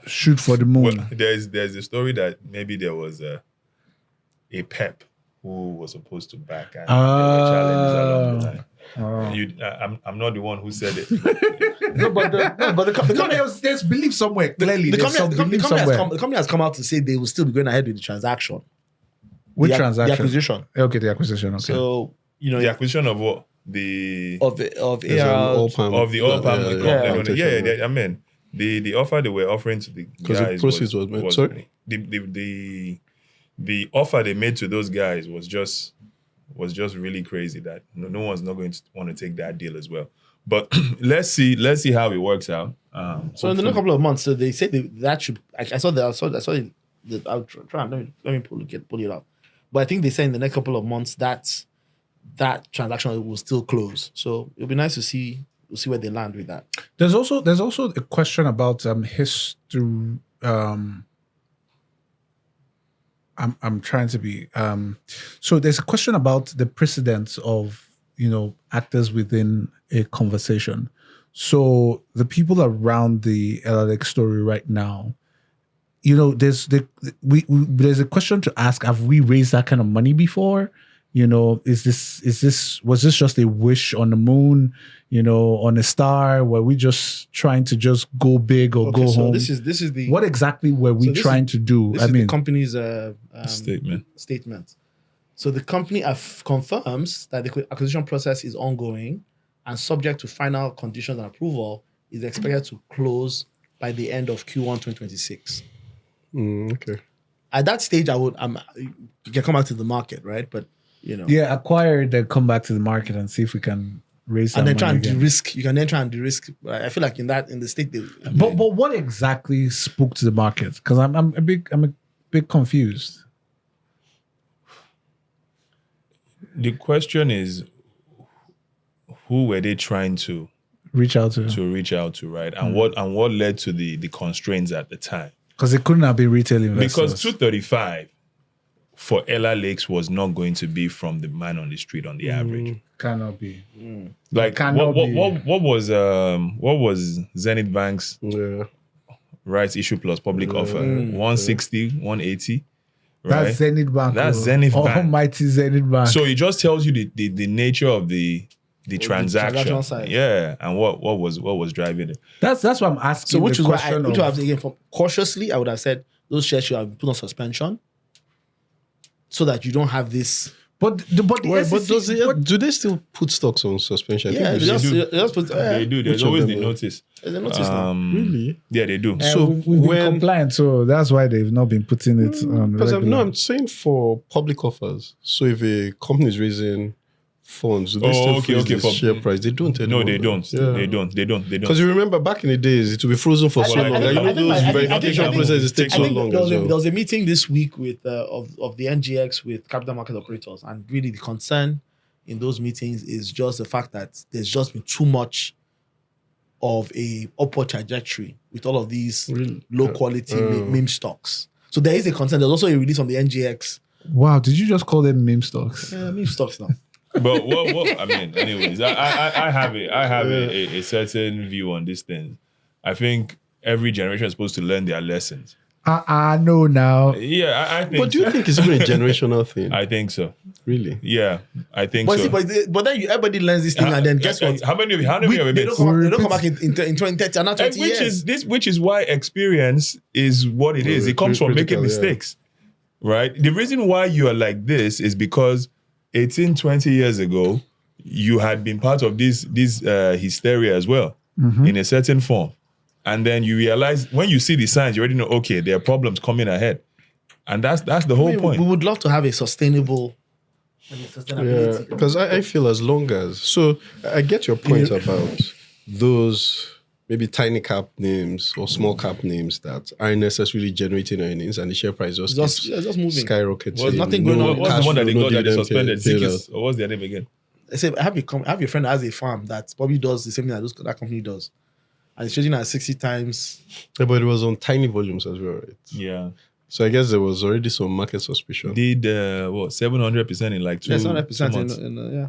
shoot for the moon? Well, there's a story that maybe there was a pep who was supposed to back and there were challenges along the line. I'm not the one who said it. but the company there's belief somewhere. Clearly, the company has come out to say they will still be going ahead with the transaction. Which transaction? The acquisition. Okay, the acquisition. Okay. So the acquisition of what? The AR of the oil palm. I mean, the offer they were offering to the guys was sorry. The offer they made to those guys was just really crazy that no one's not going to want to take that deal as well. But let's see how it works out. So in the next couple of months, so they said that should. I saw it. I'll try. Let me pull it up. But I think they said in the next couple of months that transaction will still close. So it'll be nice to see where they land with that. There's also a question about history. I'm trying to be. So there's a question about the precedence of actors within a conversation. So the people around the Ellah Lakes story right now, there's a question to ask: have we raised that kind of money before? Was this just a wish on the moon? On a star? Were we just trying to just go big or go home? This is the what exactly were we trying to do? This is the company's statement. So the company confirms that the acquisition process is ongoing and subject to final conditions and approval is expected to close by the end of Q1 2026. Okay. At that stage, you can come back to the market, right? But acquire, then come back to the market and see if we can raise and then try and again. de-risk. You can then try and de-risk. I feel like in the state, but what exactly spooked the market? Because I'm a bit confused. The question is, who were they trying to reach out to, right? And what led to the constraints at the time? Because it couldn't have been retail investors. Because 235 for Ellah Lakes was not going to be from the man on the street on the average. Cannot be. Like what was Zenith Bank's rights issue plus public offer? 160, 180. Right? That's Zenith Bank. That's Zenith Bank. Almighty Zenith Bank. So it just tells you the nature of the transaction side. Yeah, and what was driving it. That's what I'm asking. So which is why cautiously I would have said those shares should have been put on suspension so that you don't have this. But do they still put stocks on suspension? Yeah, they do. There's always the notice. There's a notice now. Really? Yeah, they do. so we've been compliant, so that's why they've not been putting it on. Because regular. I'm saying for public offers. So if a company is raising funds, do they still freeze the share price? They don't. No, they don't. Yeah. They don't. Because you remember back in the days, it would be frozen for so long. Those verification processes take so long. There was a meeting this week with of the NGX with capital market operators, and really the concern in those meetings is just the fact that there's just been too much of a upward trajectory with all of these low quality meme stocks. So there is a concern. There's also a release on the NGX. Wow, did you just call them meme stocks? Yeah, meme stocks now. But what I mean, anyways, I have a certain view on this thing. I think every generation is supposed to learn their lessons. I know now. Yeah, I think. But do you think it's even a generational thing? I think so. Really? Yeah, I think But so. see, but then everybody learns this thing, and then guess what? How many of you They don't come back in 2030 and not 20 years. Which is why experience is what it is. It comes from making mistakes, right? The reason why you are like this is because 18, 20 years ago, you had been part of this hysteria as well, in a certain form. And then you realize, when you see the signs, you already know, okay, there are problems coming ahead. And that's the whole point. We would love to have a sustainability. Yeah, because I feel as long as... So I get your point about those maybe tiny cap names or small cap names that aren't necessarily generating earnings, and the share price just moving. Skyrocketing. There's nothing going on. What's the one that they got that they dividend suspended? Or what's their name again? I say, I have your friend that has a farm that probably does the same thing that company does. And it's trading at 60 times. Yeah, but it was on tiny volumes as well, right? Yeah. So I guess there was already some market suspicion. Did 700% in like 2 months? 700% yeah.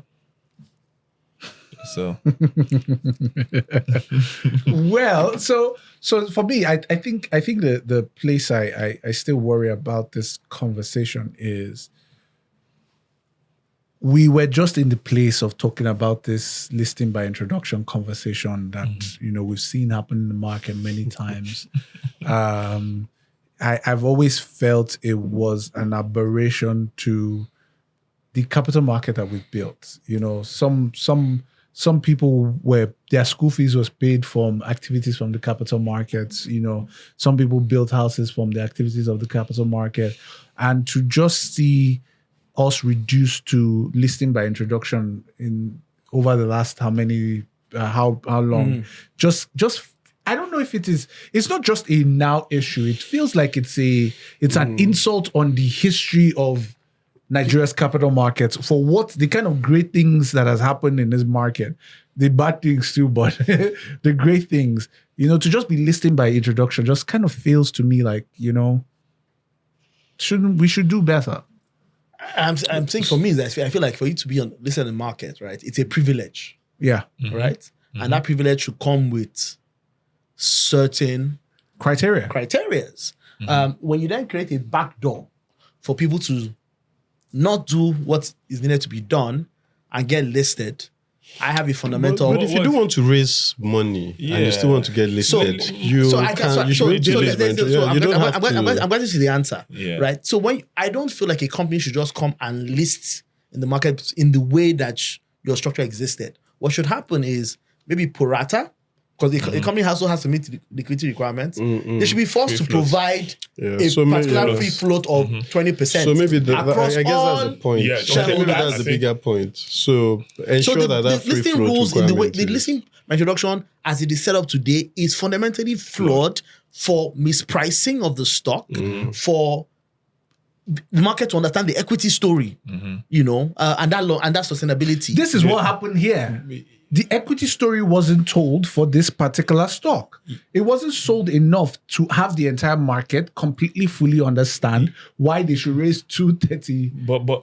So well, so for me, I think the place I still worry about this conversation is we were just in the place of talking about this listing by introduction conversation that we've seen happen in the market many times. I've always felt it was an aberration to the capital market that we've built. Some people their school fees was paid from activities from the capital markets. Some people built houses from the activities of the capital market, and to just see us reduced to listing by introduction in over the last how long? Just I don't know if it's not just a now issue. It feels like it's an insult on the history of Nigeria's capital markets for what the kind of great things that has happened in this market, the bad things too, but the great things, to just be listing by introduction just kind of feels to me like, we should do better. I'm saying for me that I feel like for you to be listed in the market, right? It's a privilege. Yeah. Right? Mm-hmm. And that privilege should come with certain criterias. When you then create a backdoor for people to not do what is needed to be done and get listed, I have a fundamental... But if you do want to raise money and you still want to get listed, you don't have to. I'm going to see the answer, right? So I don't feel like a company should just come and list in the market in the way that your structure existed. What should happen is maybe pro rata, because the company also has to meet the liquidity requirements. They should be forced to provide a particular free float of 20%. So maybe I guess that's the point. Yeah, maybe that's the bigger point. So ensure that free listing float rules in the way the listing introduction as it is set up today is fundamentally flawed for mispricing of the stock, for the market to understand the equity story, and that sustainability. This is what happened here. The equity story wasn't told for this particular stock. It wasn't sold enough to have the entire market completely fully understand why they should raise 230.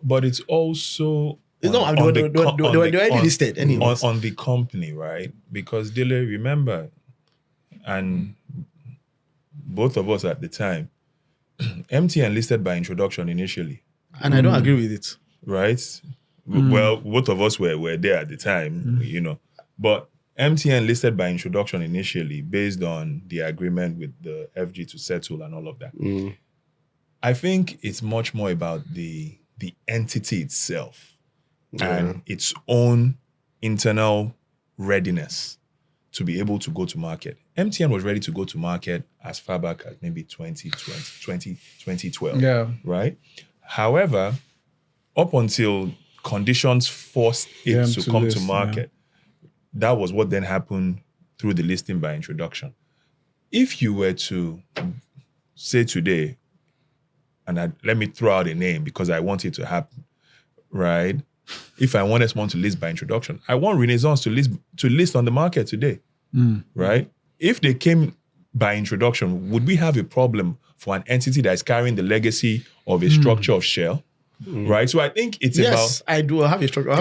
But it's also they were already listed anyway. On the company, right? Because Dele, remember, and both of us at the time, MTN listed by introduction initially. And I don't agree with it. Right? Well, both of us were there at the time, But MTN listed by introduction initially based on the agreement with the FG to settle and all of that. I think it's much more about the the entity itself and its own internal readiness to be able to go to market. MTN was ready to go to market as far back as maybe 2012, right? However, up until conditions forced it to come to market, that was what then happened through the listing by introduction. If you were to say today, and let me throw out a name because I want it to happen, right? If I wanted someone to list by introduction, I want Renaissance to list on the market today, right? If they came by introduction, would we have a problem for an entity that is carrying the legacy of a structure of shell? Right, so I think it's about. Yes, I do. I have a structure. I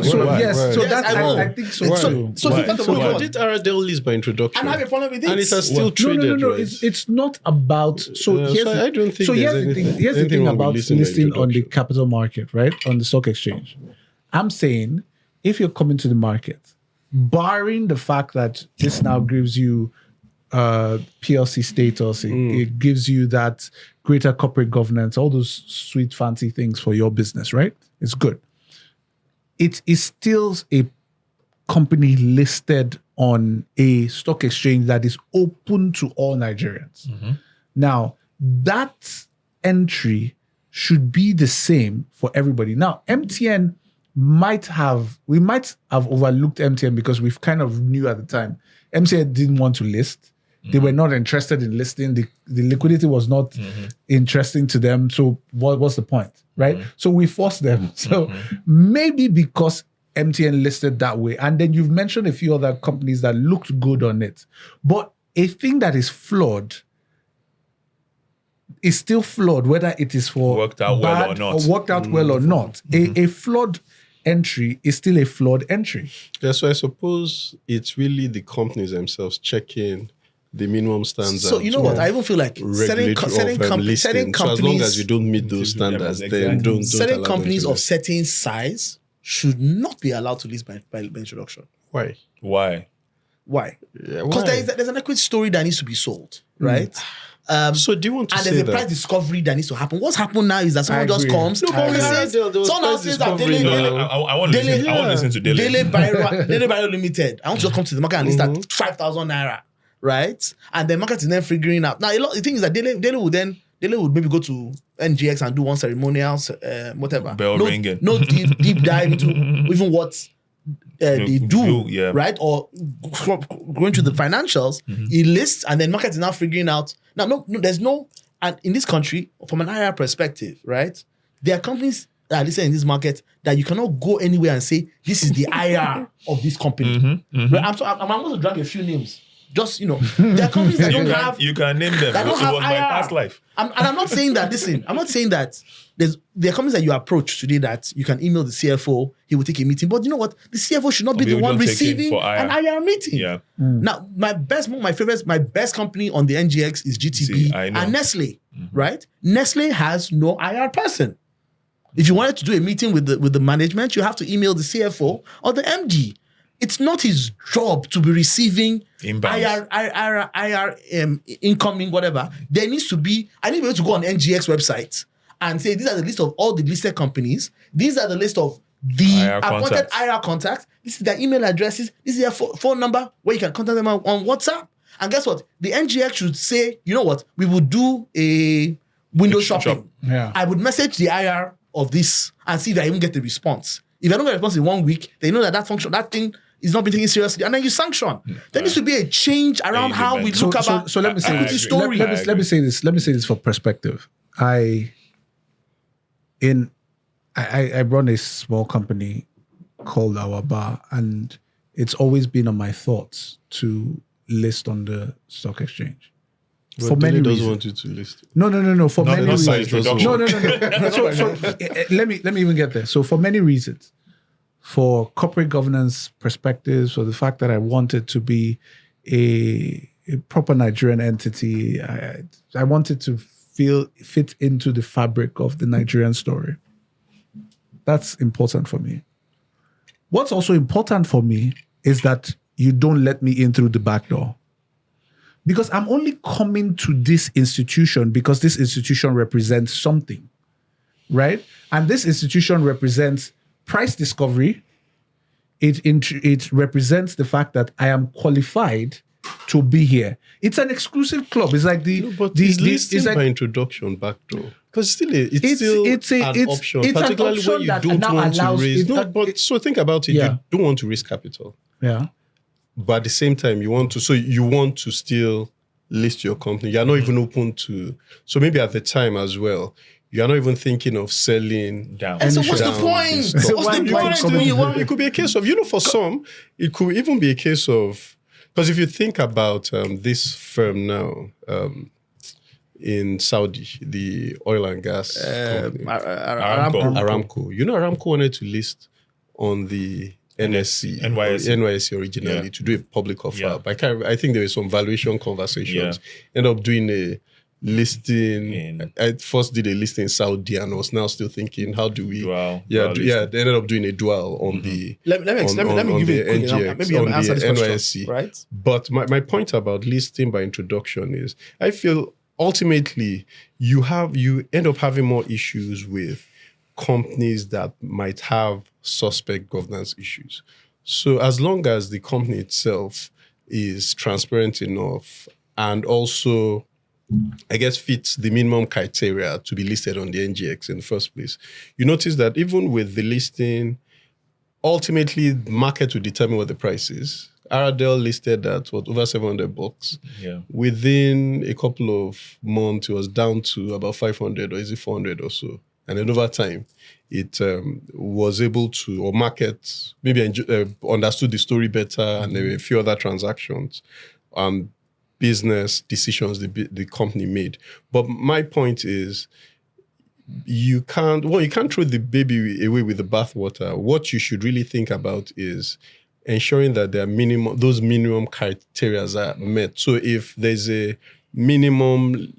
think so. So did Aradale list by introduction? And I have a problem with it. And it has still traded. No. Right? It's not about. So here's I don't think. So here's the thing about listing on the capital market, right, on the stock exchange. I'm saying if you're coming to the market, barring the fact that this now gives you PLC status, it gives you that greater corporate governance, all those sweet fancy things for your business, right? It's good. It is still a company listed on a stock exchange that is open to all Nigerians. Now, that entry should be the same for everybody. Now, MTN might have overlooked MTN because we've kind of knew at the time MTN didn't want to list. They were not interested in listing. The liquidity was not interesting to them. So what's the point, right? So we forced them. So maybe because MTN listed that way, and then you've mentioned a few other companies that looked good on it. But a thing that is flawed is still flawed, whether it is for worked out well or not. Or worked out well or not. A flawed entry is still a flawed entry. Yeah, so I suppose it's really the companies themselves checking the minimum standards. So you know what? I even feel like certain companies. So as long as you don't meet those standards, then don't certain companies of certain size should not be allowed to list by introduction. Why? Why? Because there's an equity story that needs to be sold, right? So do you want to say that? And there's a price discovery that needs to happen. What's happened now is that someone just comes. Someone else says that I want to listen to Daily Bio Limited. I want to just come to the market and list at 5,000 Naira. Right? And the market is then figuring out. Now, the thing is that Daily would maybe go to NGX and do one ceremonial, whatever. Bell ringing. No deep dive into even what they do, right? Or going to the financials, he lists, and then market is now figuring out. Now, there's no, and in this country, from an IR perspective, right? There are companies that are listed in this market that you cannot go anywhere and say, this is the IR of this company. Right? I'm going to drag a few names. Just, there are companies that don't have... You can name them. It was my past life. I'm not saying that, listen, I'm not saying that there are companies that you approach today that you can email the CFO, he will take a meeting. But you know what? The CFO should not be the one receiving an IR meeting. Yeah. Now, my best company on the NGX is GTB and Nestle, right? Nestle has no IR person. If you wanted to do a meeting with the management, you have to email the CFO or the MD. It's not his job to be receiving IR incoming, whatever. There needs to be, I need to be able to go on NGX website and say, these are the list of all the listed companies. These are the list of the appointed IR contacts. This is their email addresses. This is their phone number where you can contact them on WhatsApp. And guess what? The NGX should say, you know what? We will do a window shopping. Yeah. I would message the IR of this and see if I even get a response. If I don't get a response in 1 week, they know that thing is not being taken seriously, and then you sanction. There needs to be a change around how we look about let me say equity this. story. Let me say this for perspective. I run a small company called Our Bar, and it's always been on my thoughts to list on the stock exchange. But for many reasons. Doesn't want you to list. No. For many reasons. No. So let me even get there. So for many reasons. For corporate governance perspectives, for the fact that I wanted to be a proper Nigerian entity, I wanted to fit into the fabric of the Nigerian story. That's important for me. What's also important for me is that you don't let me in through the back door. Because I'm only coming to this institution because this institution represents something. right? And this institution represents price discovery. It represents the fact that I am qualified to be here. It's an exclusive club. It's like it's listing by introduction back door. Because it's still an option, particularly when you don't want to raise. So think about it. You don't want to raise capital. Yeah. But at the same time, you want to still list your company. You're not even open to. So maybe at the time as well, you're not even thinking of selling down. And so what's the point? So what's the point? It could be a case of, for some, it could even be a case of, because if you think about this firm now in Saudi, the oil and gas company, Aramco. Aramco wanted to list on the NYSE originally to do a public offer. Yeah. But I think there were some valuation conversations. Ended up doing a listing. I first did a listing in Saudi and was now still thinking, how do we? They ended up doing a dual on the. Let me give you a quick NGX, maybe on answer this NYSE. Right. But my point about listing by introduction is, I feel ultimately you end up having more issues with companies that might have suspect governance issues. So as long as the company itself is transparent enough and also, I guess, fits the minimum criteria to be listed on the NGX in the first place, you notice that even with the listing, ultimately the market will determine what the price is. Aradel listed at over $700. Yeah. Within a couple of months, it was down to about 500, or is it 400 or so? And then over time, it was able to, or market maybe understood the story better, and there were a few other transactions, business decisions the company made. But my point is, you can't throw the baby away with the bathwater. What you should really think about is ensuring that those minimum criteria are met. So if there's a minimum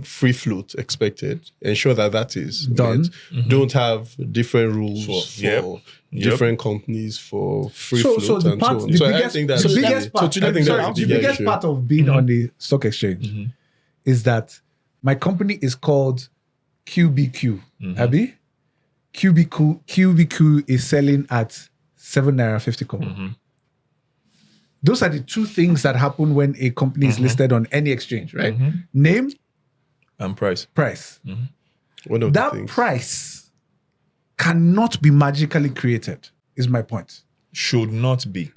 free float expected, ensure that is done. Mm-hmm. Don't have different rules for different companies for free float and so on. The biggest part of being on the stock exchange is that my company is called QBQ. Abi? QBQ is selling at 7 Naira 50 kobo. Those are the two things that happen when a company is listed on any exchange, right? Name and price. That price cannot be magically created, is my point. Should not be.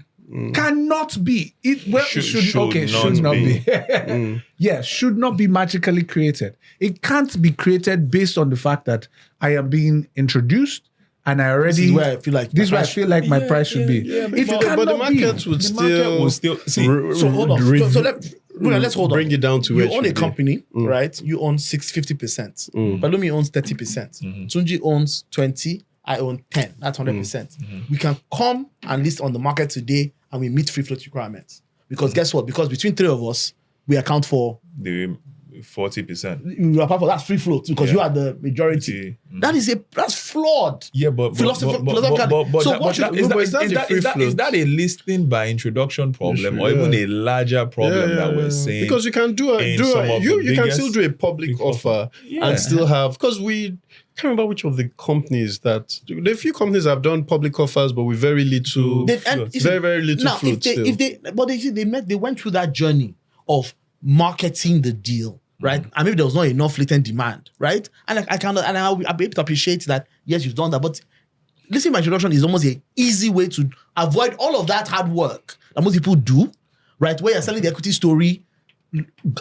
Cannot be. Should not be. Yeah, should not be magically created. It can't be created based on the fact that I am being introduced and I already. This is where I feel like my price should be. But the market would still see. So hold on. So let's hold on. Bring it down to you own a company, right? You own 50%. Balumi owns 30%. Tunji owns 20%. I own 10%. That's 100%. We can come and list on the market today and we meet free float requirements. Because guess what? Because between three of us, we account for the 40%. You account for that's free float because you are the majority. That's flawed. Yeah, but is that a listing by introduction problem or even a larger problem that we're seeing? Because you can you can still do a public offer and still have, because we can't remember which of the companies that there are a few companies that have done public offers, but with very little, very little float. They went through that journey of marketing the deal, right? And maybe there was not enough latent demand, right? And I'll be able to appreciate that. Yes, you've done that, but listening by introduction is almost an easy way to avoid all of that hard work that most people do, right? Where you're selling the equity story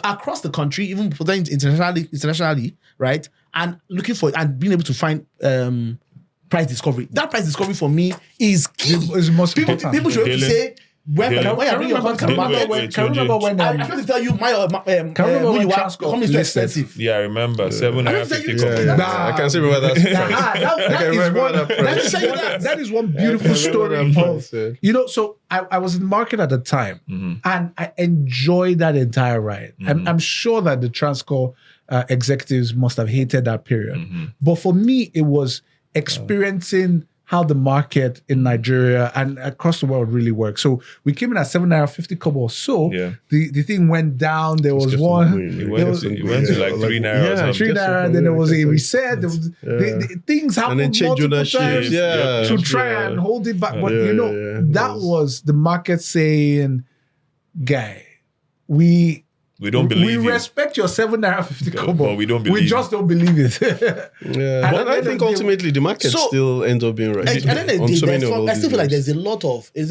across the country, even internationally, right? And looking for and being able to find price discovery. That price discovery for me is key. It's most important. People should be able to say, when I remember when I tried to tell you my company is too expensive. Yeah, I remember 750. I can see where that's that is one beautiful story. So I was in the market at the time, and I enjoyed that entire ride. I'm sure that the Transcorp executives must have hated that period, but for me, it was experiencing how the market in Nigeria and across the world really works. So we came in at 7.50 kobo or so. Yeah. The thing went down. There was one. It went to like 3 Naira. Yeah, or something. 3 Naira, and then there was a reset. There was, things happened and then change multiple ownership. times Yeah. to try and hold it back. But that It was the market saying, guy, we don't believe you. respect your 7.50 kobo, but we don't believe we just don't believe it. Yeah, and I think ultimately the market still ends up being right. And then on so many of I still feel like these there's a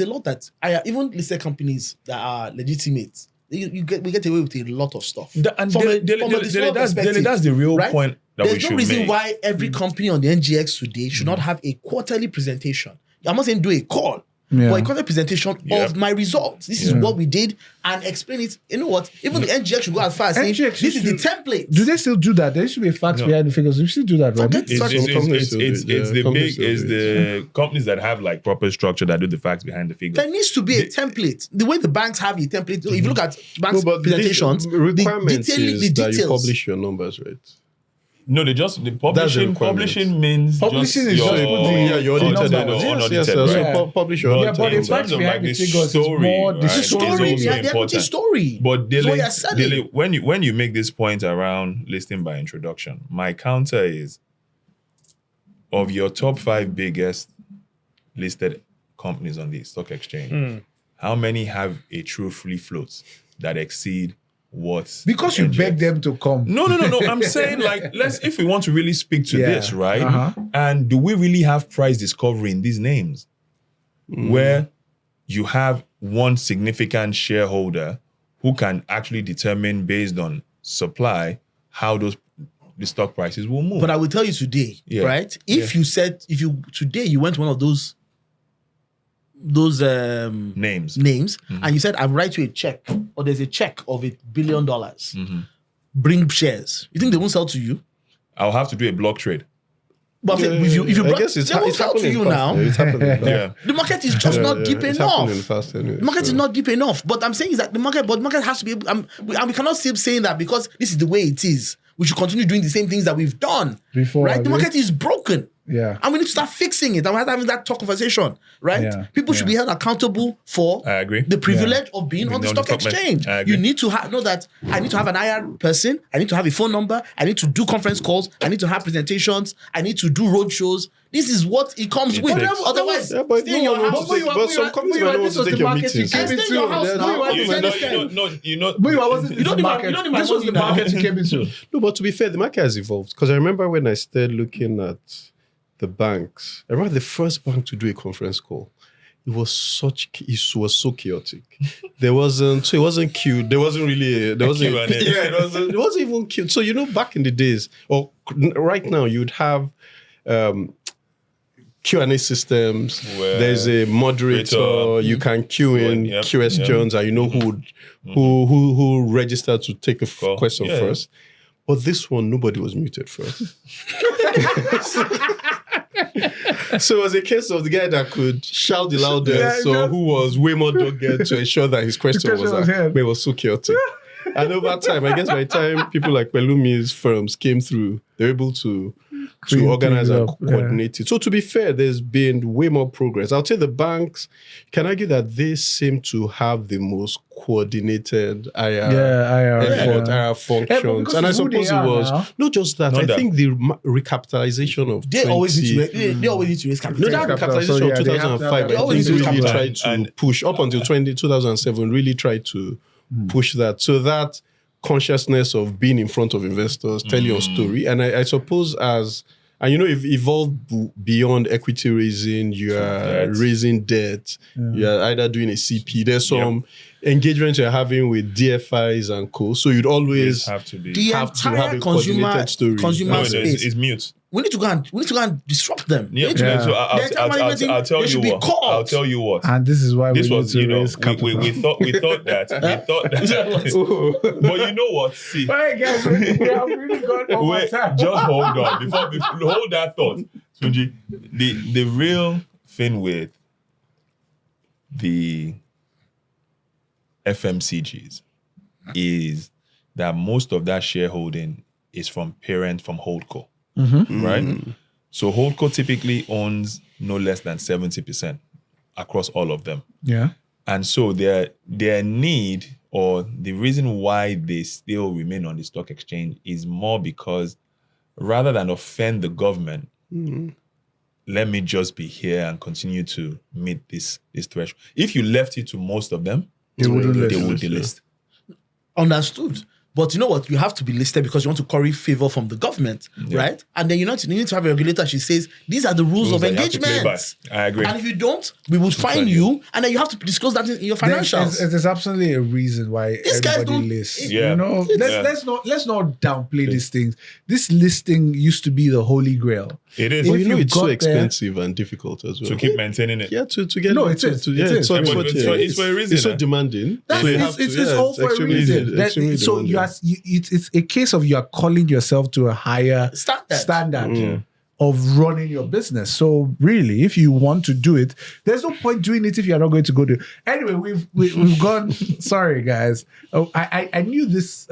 lot that even listed companies that are legitimate. We get away with a lot of stuff. And From a Dele, perspective, that's the real right? point that we There's should no reason make. why every company on the NGX today should not have a quarterly presentation. I'm not saying do a call, Yeah. but a quarterly presentation of my results. This is what we did and explain it. You know what? Even the NGX should go as far as saying NGX this is the template. Do they still do that? There should be facts behind the figures. You still do that, right? It's the companies that have like proper structure that do the facts behind the figures. There needs to be a template. The way the banks have a template. If you look at banks' but presentations, the requirement the is that you details. publish your numbers, right? No, the publishing means Publishing is your, just your audited numbers. unaudited, So Yeah. publish your Yeah, but audited in fact, numbers. behind the figures is story, more right, the is story also behind the equity important. story. But That's what Dele, you're selling. when you make this point around listing by introduction, my counter is of your top 5 biggest listed companies on the stock exchange, how many have a true free float that exceed what? Because you NGX? beg them to come. No. I'm saying like if we want to really speak to this, right? Uh-huh. And do we really have price discovery in these names? Where you have one significant shareholder who can actually determine based on supply how the stock prices will move. But I will tell you today, right? If you went to one of those names, and you said, I write you a check, or there's a check of $1 billion, bring shares. You think they won't sell to you? I'll have to do a block trade. But if you I brought, guess they won't sell to you now. It's happening. Yeah. The market is just not deep It's enough. happening fast anyway. The market is not deep enough. But I'm saying is that the market has to be, and we cannot keep saying that because this is the way it is. We should continue doing the same things that we've done. Before, right? The market is broken. Yeah. And we need to start fixing it. And we're having that talk conversation, right? Yeah. People should be held accountable for I agree. the privilege of being on the stock exchange. You need to know that I need to have an IR person. I need to have a phone number. I need to do conference calls. I need to have presentations. I need to do road shows. This is what it comes with. takes- Otherwise, but stay in your house. but some companies might not want to take your meetings. Stay in your house. You know. But I wasn't You don't need my- market. you don't need my This was money the now. market you came into. No, but to be fair, the market has evolved. Because I remember when I started looking at the banks, I remember the first bank to do a conference call. It was so chaotic. It wasn't cute. There wasn't it wasn't even cute. So back in the days, or right now, you'd have Q&A systems. Where There's a moderator. You can queue in questions, and you know who registered to take a question first. But this one, nobody was muted first. So it was a case of the guy that could shout the loudest, who was way more dogged to ensure that his question was heard. But it was so chaotic. And over time, I guess by the time people like Pelumi's firms came through, they were able to organize and coordinate it. So to be fair, there's been way more progress. I'll say the banks can argue that they seem to have the most coordinated IR functions. And I suppose it was not just that. I think the recapitalization of they always need to raise capital. No, that recapitalization of 2005, I think really tried to push up until 2007, really tried to push that. So that consciousness of being in front of investors, tell your story. And I suppose you've evolved beyond equity raising, you are raising debt, you're either doing a CP. There's some engagements you're having with DFIs and co. So you'd always have to have a coordinated story. Consumer space. It's mute. We need to go and disrupt them. So I'll tell you what. I'll tell you what. And this is why this we was, need to raise capital. we thought that. But you know what? See, All right, guys, we have really gone over time. Just hold on. Before hold that thought, Tunji. The real thing with the FMCGs is that most of that shareholding is from holdco. Right? So Holdco typically owns no less than 70% across all of them. Yeah. And so their need, or the reason why they still remain on the stock exchange, is more because rather than offend the government, let me just be here and continue to meet this threshold. If you left it to most of them, they would delist. Understood. But you know what? You have to be listed because you want to curry favor from the government, right? And then you need to have a regulator. She says, these are the rules of engagement. I agree. And if you don't, we will fine you. And then you have to disclose that in your financials. There's absolutely a reason why These guys everybody don't- lists. Yeah. You know, let's not downplay these things. This listing used to be the holy grail. It is. If But you know, you it's so got expensive and difficult as well. To keep maintaining it. Yeah, to get No, it it is. So It's for a reason, It's so demanding. That's, So you it's have to- it's all for a extremely reason. demanding. Extremely So demanding. it's a case of you are calling yourself to a higher Standard. of running your business. So really, if you want to do it, there's no point doing it if you're not going to go to. Anyway, we've gone. Sorry, guys. Oh, I knew this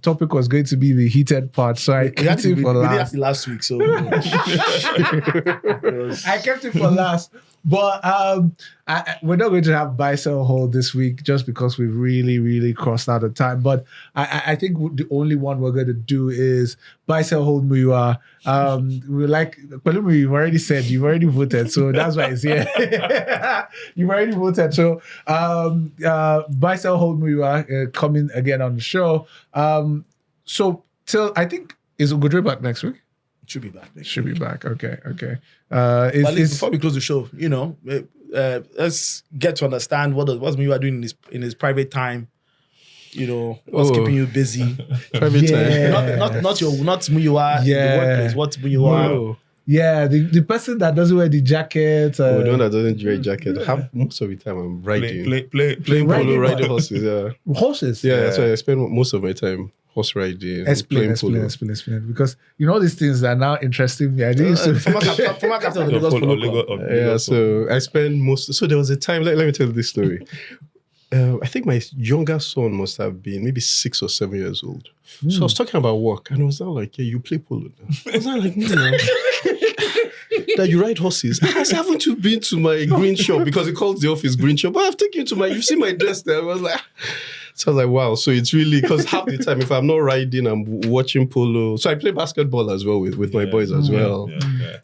topic was going to be the heated part, so I kept it for We did last. it last week, so I kept it for last. But we're not going to have buy, sell, hold this week just because we've really, really crossed out of time. But I think the only one we're going to do is buy, sell, hold Muiwa. We like, Palumi, you've already said, you've already voted. So that's why it's here. You've already voted. So buy, sell, hold Muiwa coming again on the show. So till, I think, is Ugudre back next week? should be back. Should be back. Okay. But before we close the show, let's get to understand what Muiwa doing in his private time. What's keeping you busy? Private time. Not Muiwa in the workplace. What's Muiwa? Yeah, the person that doesn't wear the jacket. The one that doesn't wear jacket. Most of the time I'm riding. Playing polo, riding horses. Yeah. Horses? Yeah, that's why I spend most of my time horse riding. Explain. Because these things that are now interesting me. I didn't used to. Former captain of the Lagos Polo Club. Yeah, so I spend most. So there was a time. Let me tell you this story. I think my younger son must have been maybe 6 or 7 years old. So I was talking about work, and I was not like, "Yeah, you play polo now." I was not like, "No, that you ride horses." I said, "Haven't you been to my green shop?" Because he calls the office green shop. But I've taken you to my. You've seen my desk there. I was like. So I was like, wow. So it's really, because half the time, if I'm not riding, I'm watching polo. So I play basketball as well with my boys as well.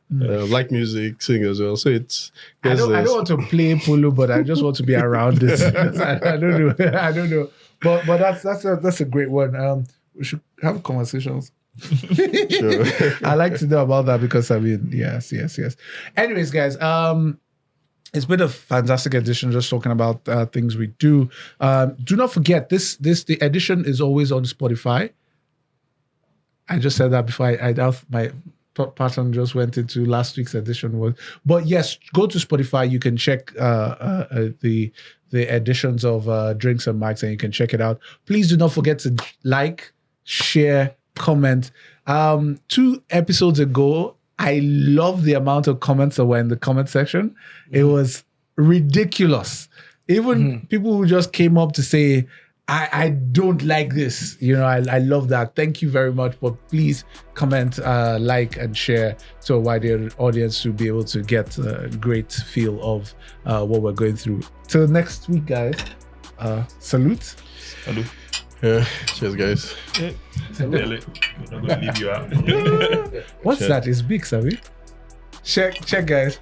Like music, sing as well. So it's... I don't want to play polo, but I just want to be around it. I don't know. But that's a great one. We should have conversations. Sure. I like to know about that because, yes. Anyways, guys, it's been a fantastic edition just talking about things we do. Do not forget, the edition is always on Spotify. I just said that before I doubt my pattern just went into last week's edition. But yes, go to Spotify. You can check the editions of Drinks and Mics and you can check it out. Please do not forget to like, share, comment. 2 episodes ago, I love the amount of comments that were in the comment section. It was ridiculous. Even people who just came up to say, I don't like this. I love that. Thank you very much. But please comment, like, and share to a wider audience to be able to get a great feel of what we're going through. Till next week, guys. Salute. Yeah. Cheers, guys. We're not going to leave you out. What's that? It's big, Sabi. Check, guys.